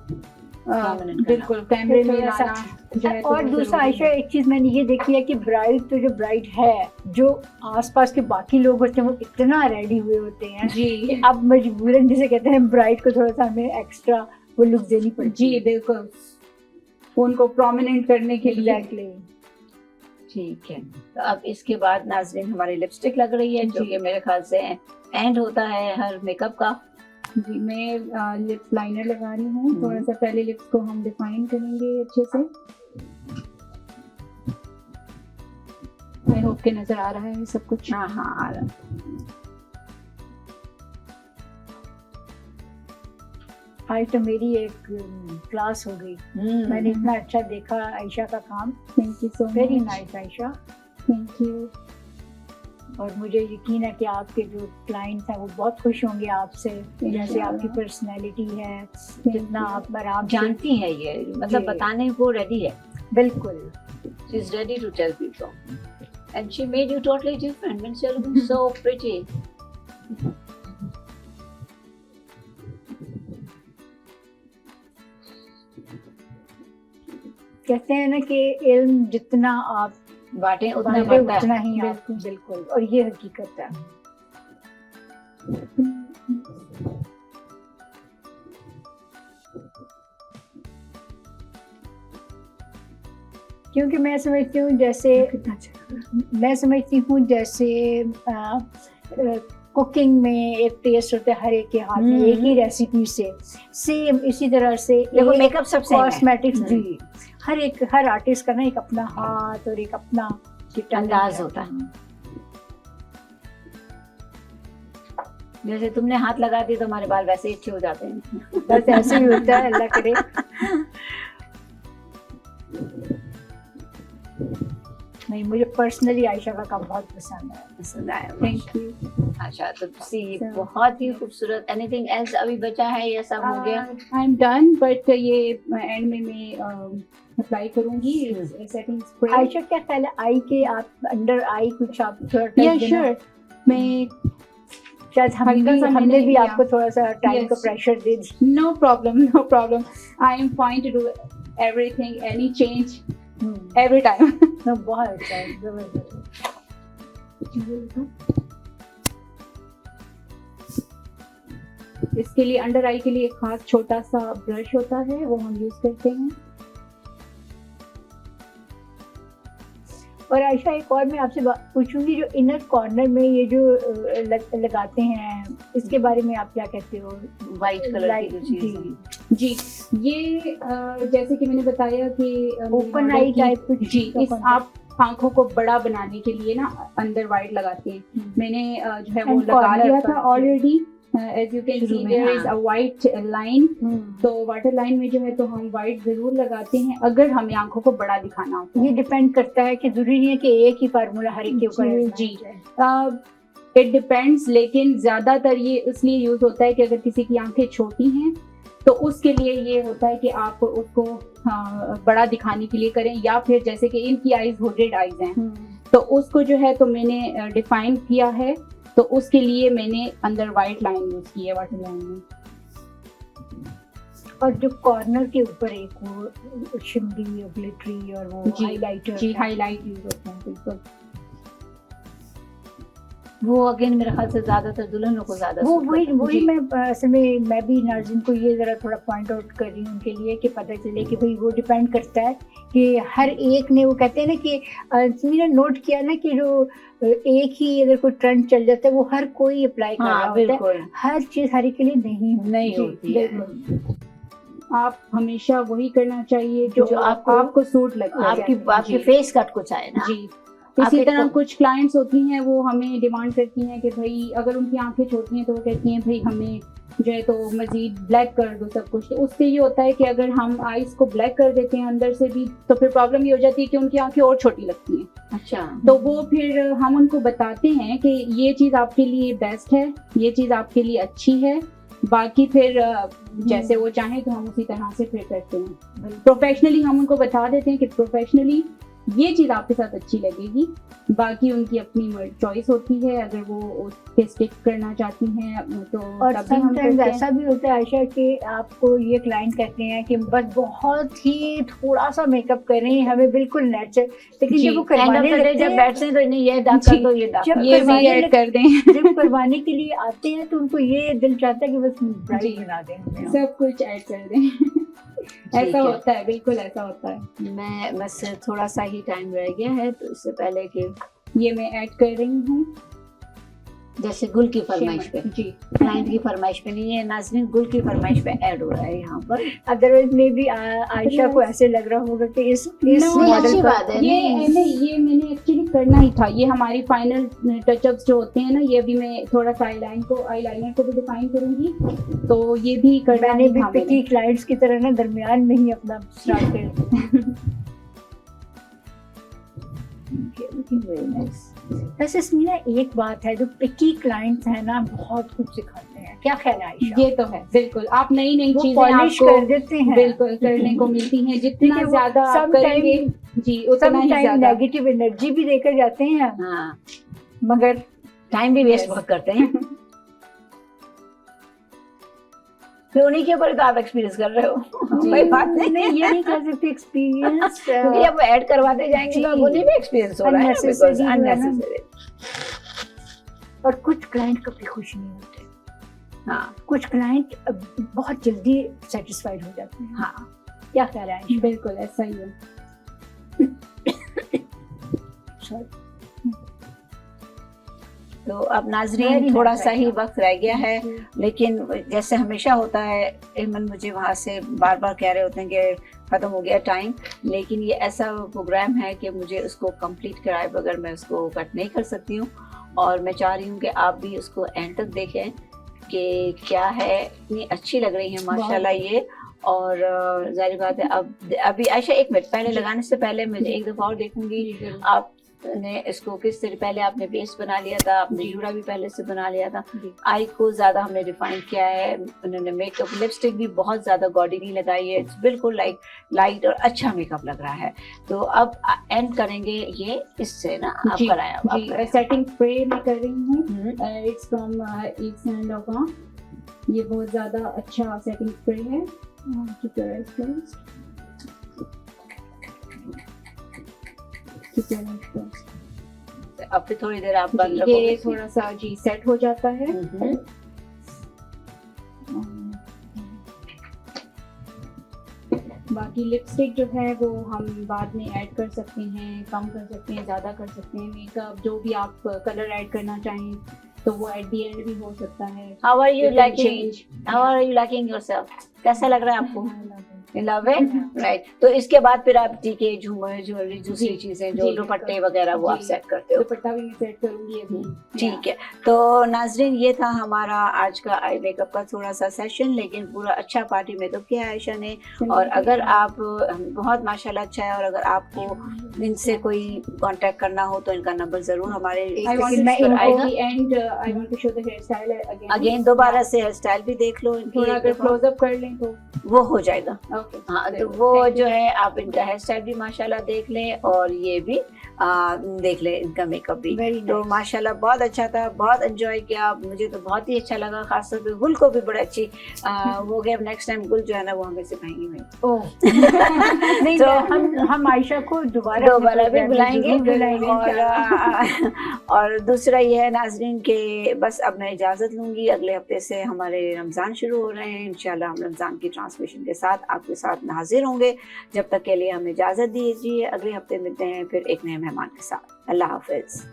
S1: Prominent
S3: बिल्कुल कैमरे में
S2: थोड़ा सा-
S3: लाना जो है तो
S2: और
S3: वो
S2: दूसरा
S3: जरूरी
S2: आयशा
S3: है।
S2: एक चीज मैंने ये देखी है कि ब्राइड तो जो ब्राइड है, जो आसपास के बाकी लोग होते हैं वो इतना रेडी हुए होते हैं
S3: जी
S2: कि अब मजबूरन जिसे कहते हैं ब्राइड को थोड़ा सा हमें एक्स्ट्रा वो लुक देनी पड़ती
S3: जी
S2: है।
S3: बिल्कुल। उनको प्रोमिनेंट करने के लिए।
S2: एग्जैक्टली।
S1: ठीक है, तो अब इसके बाद नाज़रीन हमारी लिपस्टिक लग रही है, जो
S3: जी।
S1: कि मेरे ख्याल से एंड होता है हर मेकअप का।
S3: जी, मैं लिप्स लाइनर लगा रही हूँ। थोड़ा सा पहले लिप्स को हम डिफाइन करेंगे अच्छे से। आई होप के नजर आ रहा है सब कुछ।
S1: हाँ हाँ आ रहा है।
S2: आज तो मेरी एक क्लास हो गई, मैंने इतना अच्छा देखा आयशा का काम।
S3: Thank you so much.
S2: Very nice Ayesha.
S3: Thank you.
S2: और मुझे यकीन है कि आपके जो क्लाइंट्स हैं वो बहुत खुश होंगे आपसे, जैसे आपकी पर्सनैलिटी है, जितना आप आराम से
S1: जानती है ये, मतलब
S2: जी।
S1: बताने को रेडी है।
S2: बिल्कुल।
S1: She is ready to tell people, and she made you totally different. Means you're looking so pretty.
S2: कहते हैं ना कि इल्म जितना आप
S1: बातें उतना
S2: बांटे
S1: बढ़ता है।
S2: उतना ही आप, बिल्कुल, और ये हकीकत है। क्योंकि मैं समझती हूँ जैसे कुकिंग में एक टेस्ट होता है हर एक के हाथ में, एक ही रेसिपी से, सेम इसी तरह से
S1: देखो मेकअप सबसे
S2: कॉस्मेटिक्स भी, हर आर्टिस्ट का ना एक अपना हाथ और एक अपना
S1: अंदाज होता है। जैसे तुमने हाथ लगा दिए तो हमारे बाल वैसे ही अच्छे हो जाते हैं।
S2: बस ऐसे ही होता है, अल्लाह करे। नहीं, मुझे पर्सनली आयशा का काम बहुत पसंद आया।
S3: Thank you.
S1: अच्छा, तो सी बहुत ही खूबसूरत। एनीथिंग एल्स अभी बचा है या सब हो गया?
S3: आई एम डन, बट ये एंड में मैं अप्लाई करूंगी सेटिंग स्प्रे।
S2: आयशा क्या ख्याल है, आई के आप अंडर आई कुछ आप थोड़ा
S3: या श्योर, मैं
S2: शायद हमने भी आपको थोड़ा सा टाइम
S3: Yes.
S2: का प्रेशर दे दिया।
S3: No problem. I am fine to do everything, any change every time.
S2: तो बहुत अच्छा है, जबरदस्त।
S3: इसके लिए अंडर आई के लिए एक खास छोटा सा ब्रश होता है, वो हम यूज करते हैं।
S2: और आयशा एक और मैं आपसे पूछूंगी, जो इनर कॉर्नर में ये जो लगाते हैं, इसके बारे में आप क्या कहते हो?
S1: व्हाइट कलर की जो चीज है।
S3: जी, ये जैसे कि मैंने बताया कि
S2: ओपन आई टाइप कुछ।
S3: जी, इस आप आंखों को बड़ा बनाने के लिए ना अंदर वाइट लगाते हैं। मैंने जो है वो
S2: And
S3: लगा
S2: corner
S3: लिया
S2: पर।
S3: था already. As you can see there is a white line. तो वाटर लाइन में जो है तो हम वाइट जरूर लगाते हैं अगर हमें आंखों को बड़ा दिखाना होता
S2: ये डिपेंड करता है कि जरूरी नहीं है कि एक ही फार्मूला हर एक के ऊपर
S3: जी। इट डिपेंड्स, लेकिन ज्यादातर ये इसलिए यूज होता है कि अगर किसी की आंखें छोटी हैं तो उसके लिए ये होता है कि आप उसको बड़ा दिखाने के लिए करें, या फिर जैसे कि इनकी आईज हुडेड आईज हैं तो उसको जो है तो मैंने डिफाइन किया है, तो उसके लिए मैंने अंदर वाइट लाइन यूज की है वाटर लाइन में।
S2: और जो कॉर्नर के ऊपर एक वो शिमरी और ग्लिटरी और वो हाइलाइटर,
S3: जी हाईलाइट यूज होता है, बिल्कुल।
S1: वो अगेन मेरे ख्याल से ज्यादातर दुल्हनों को ज्यादा
S2: वो
S1: suit
S2: वही
S1: करता है।
S2: वही
S1: जी।
S2: मैं असल में मैं भी नाज़रीन को ये ज़रा थोड़ा पॉइंट आउट कर रही हूँ उनके लिए कि पता चले कि भाई वो डिपेंड करता है कि हर एक ने, वो कहते हैं ना कि मैंने नोट किया ना कि जो एक ही अगर कोई ट्रेंड चल जाता है वो हर कोई अप्लाई कर रहा
S1: हाँ
S2: होता है,
S1: बिल्कुल
S2: हर चीज़ हर एक के लिए नहीं
S1: नहीं होती है।
S3: बिल्कुल। आप हमेशा वही करना चाहिए जो
S1: जो
S3: आपको सूट लगता है।
S1: आपकी फेस कट कुछ आए ना।
S3: जी। इसी
S1: आपके
S3: तरह
S1: को-
S3: कुछ क्लाइंट्स होती हैं, वो हमें डिमांड करती हैं कि भाई अगर उनकी आंखें छोटी हैं तो वो कहती हैं भाई हमें जो है तो मजीद ब्लैक कर दो सब कुछ। तो उससे ये होता है कि अगर हम आईज को ब्लैक कर देते हैं अंदर से भी तो फिर प्रॉब्लम ये हो जाती है कि उनकी आंखें और छोटी लगती हैं।
S1: अच्छा,
S3: तो वो फिर हम उनको बताते हैं कि ये चीज़ आपके लिए बेस्ट है, ये चीज़ आपके लिए अच्छी है, बाकी फिर जैसे वो चाहें तो हम उसी तरह से फिर करते हैं। प्रोफेशनली हम उनको बता देते हैं कि प्रोफेशनली ये चीज़ आपके साथ अच्छी लगेगी, बाकी उनकी अपनी चॉइस होती है। अगर वो उस पे स्टिक करना चाहती हैं तो
S2: और
S3: तब भी हम
S2: समटाइम्स
S3: करते हैं।
S2: ऐसा भी होता है आयशा कि आपको ये क्लाइंट कहते हैं कि बस बहुत ही थोड़ा सा मेकअप करें, हमें बिल्कुल नेचुरल, लेकिन
S3: जी,
S2: जब वो करवाने लगते
S1: जब
S2: हैं,
S1: बैठते हैं तो नहीं ये दाग कर
S3: जी,
S1: दो ये दाग
S2: जब
S1: कर दो।
S3: ये भी
S2: करवाने
S3: ऐड
S2: लग-
S3: कर दें।
S2: जब करवाने के लिए आते हैं तो उनको ये दिल चाहता है कि बस
S3: जी।
S2: ब्राइट बना दें हमें।
S3: सब कुछ ऐड कर दें। ऐसा होता है, बिल्कुल ऐसा होता है।
S1: मैं बस थोड़ा सा ही टाइम रह गया है, तो इससे पहले कि
S3: ये मैं ऐड कर रही हूँ
S1: जैसे गुल की फरमाइश पे,
S3: जी,
S1: क्लाइंट की फरमाइश पे नहीं है, नाज़रीन गुल की फरमाइश पे ऐड हो रहा है यहाँ पर।
S2: अदरवाइज मे भी आयशा को ऐसे लग रहा होगा कि इस
S1: नहीं,
S2: मॉडल
S1: अच्छी
S2: पर
S1: बात है।
S3: ये नहीं, ये मैंने एक्चुअली करना ही था। ये हमारी फाइनल टचअप्स जो होते हैं ना, ये अभी मैं थोड़ा सा आईलाइनर को भी डिफाइन करूंगी, तो ये भी करना
S2: मैंने
S3: ही
S2: भी
S3: था
S2: पिकी क्लाइंट्स की तरह ना दरमियान में ही अपना स्टार्ट कर वैसे इसमें ना एक बात है, जो पिकी क्लाइंट्स हैं ना बहुत कुछ सिखाते हैं। क्या ख्याल है आयशा?
S3: ये तो है, बिल्कुल। आप नई नई
S2: वो
S3: चीजें
S2: पॉलिश
S3: आपको
S2: कर देते हैं,
S3: बिल्कुल करने को मिलती हैं। जितना
S2: देखिए, वो
S3: ज्यादा आप
S2: sometime-
S3: करेंगे जी, उतना ही
S2: टाइम
S3: ज्यादा।
S2: नेगेटिव एनर्जी भी देकर जाते हैं,
S1: हाँ,
S2: मगर
S1: टाइम भी वेस्ट
S3: Yes.
S1: बहुत करते हैं। तो उन्हीं के ऊपर तो आप एक्सपीरियंस कर रहे हो, कोई बात नहीं।
S2: नहीं, ये नहीं कह सकते एक्सपीरियंस
S1: क्योंकि अब ऐड करवाते जाएंगे तो अब
S2: जी।
S1: उन्हें भी एक्सपीरियंस हो रहा है,
S2: Unnecessary
S1: बिकॉज़
S2: जो है ना।
S1: अननेसेसरी।
S2: और कुछ क्लाइंट कभी खुश नहीं होते,
S1: हाँ
S2: कुछ क्लाइंट बहुत जल्दी सेटिस्फाइड हो जाते हैं।
S1: हाँ,
S2: क्या ख्याल है आयशा?
S3: बिल्कुल ऐसा ही है।
S1: तो अब नाजरीन थोड़ा सा ही वक्त रह गया है, लेकिन जैसे हमेशा होता है, एमन मुझे वहाँ से बार बार कह रहे होते हैं कि ख़त्म हो गया टाइम, लेकिन ये ऐसा प्रोग्राम है कि मुझे उसको कंप्लीट कराए बगैर मैं उसको कट नहीं कर सकती हूँ। और मैं चाह रही हूँ कि आप भी उसको एंड तक देखें कि क्या है। इतनी अच्छी लग रही है माशाल्लाह ये। और जाहिर बात है, अब अभी आयशा एक मिनट, पहले लगाने से पहले मैं एक दफ़ा और देखूंगी आपने इसको किस तरह। पहले आपने बेस बना लिया था, आपने जूड़ा भी पहले से बना लिया था, आई को ज़्यादा हमने रिफाइन किया है, उन्होंने मेकअप लिपस्टिक भी बहुत ज़्यादा गॉडी नहीं लगाई है, बिल्कुल लाइट और अच्छा मेकअप लग रहा है। तो अब एंड करेंगे ये इससे ना, आप कराया
S3: जी। सेटिंग स्प्रे मैं कर रही हूँ, इट्स फ्रॉम ईव्स एंड लॉगा। ये बहुत ज़्यादा अच्छा सेटिंग स्प्रे है। Keep your eyes closed. Keep your eyes closed.
S1: अब फिर थोड़ी देर आप बंद
S3: ये
S1: रखोगे।
S3: थोड़ा सा जी सेट हो जाता है। बाकी लिपस्टिक जो है वो हम बाद में ऐड कर सकते हैं, कम कर सकते हैं, ज़्यादा कर सकते हैं। मेकअप जो भी आप कलर ऐड करना चाहें तो वो एट दी एंड भी हो सकता है।
S1: How are you
S3: You can
S1: liking?
S3: change.
S1: How are you liking yourself? कैसा लग रहा है आपको? Love it, right. तो इसके बाद फिर आप टीके, झूमर, ज्वेलरी, दूसरी चीजें जो
S3: जी,
S1: दुपट्टे वगैरह वो आप
S3: जी।
S1: सेट करते हो।
S3: दुपट्टा भी मैं सेट करूंगी अभी।
S1: ठीक है। तो नाजरीन ये था हमारा आज का आई मेकअप का थोड़ा सा सेशन, लेकिन पूरा अच्छा पार्टी मेकअप किया आयशा ने। और अगर आप बहुत माशाल्लाह अच्छा है, और अगर आपको इनसे कोई कांटेक्ट करना हो तो इनका नंबर जरूर हमारे
S3: I want
S1: स्क्रीन
S3: to
S1: पर
S3: show
S1: आएगा।
S3: the end. I want to show the hairstyle again.
S1: Again दोबारा से हेयर स्टाइल भी देख लो इनकी
S3: थोड़ा
S1: एक
S3: अगर
S1: दफा।
S3: क्लोज अप कर लें तो
S1: वो हो जाएगा।
S3: ओके।
S1: हाँ, तो वो जो है आप इनका हेयर स्टाइल भी माशाल्लाह देख लें, और ये भी देख लें इनका मेकअप भी।
S2: Very
S1: तो
S2: nice.
S1: माशाल्लाह बहुत अच्छा था, बहुत एंजॉय किया, मुझे तो बहुत ही अच्छा लगा। खासतौर पे गुल को भी बड़ा अच्छी वो गया। नेक्स्ट टाइम गुल जो है ना वो हमें सिखाएंगी नहीं।
S2: ओह नहीं,
S1: तो
S2: हम आयशा को दोबारा
S1: भी बुलाएंगे।
S2: जरूर बुलाएंगे।
S1: और दूसरा ये है नाजरीन के बस अब मैं इजाज़त लूँगी। अगले हफ्ते से हमारे रमज़ान शुरू हो रहे हैं, इंशाल्लाह हम रमज़ान की ट्रांसमिशन के साथ आपके साथ हाजिर होंगे। जब तक के लिए हमें इजाज़त दीजिए, अगले हफ्ते मिलते हैं फिर एक नए मेहमान के साथ। अल्लाह हाफिज़।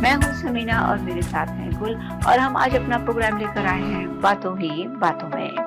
S1: मैं हूँ समीना और मेरे साथ हैं गुल, और हम आज अपना प्रोग्राम लेकर आए हैं बातों ही बातों में।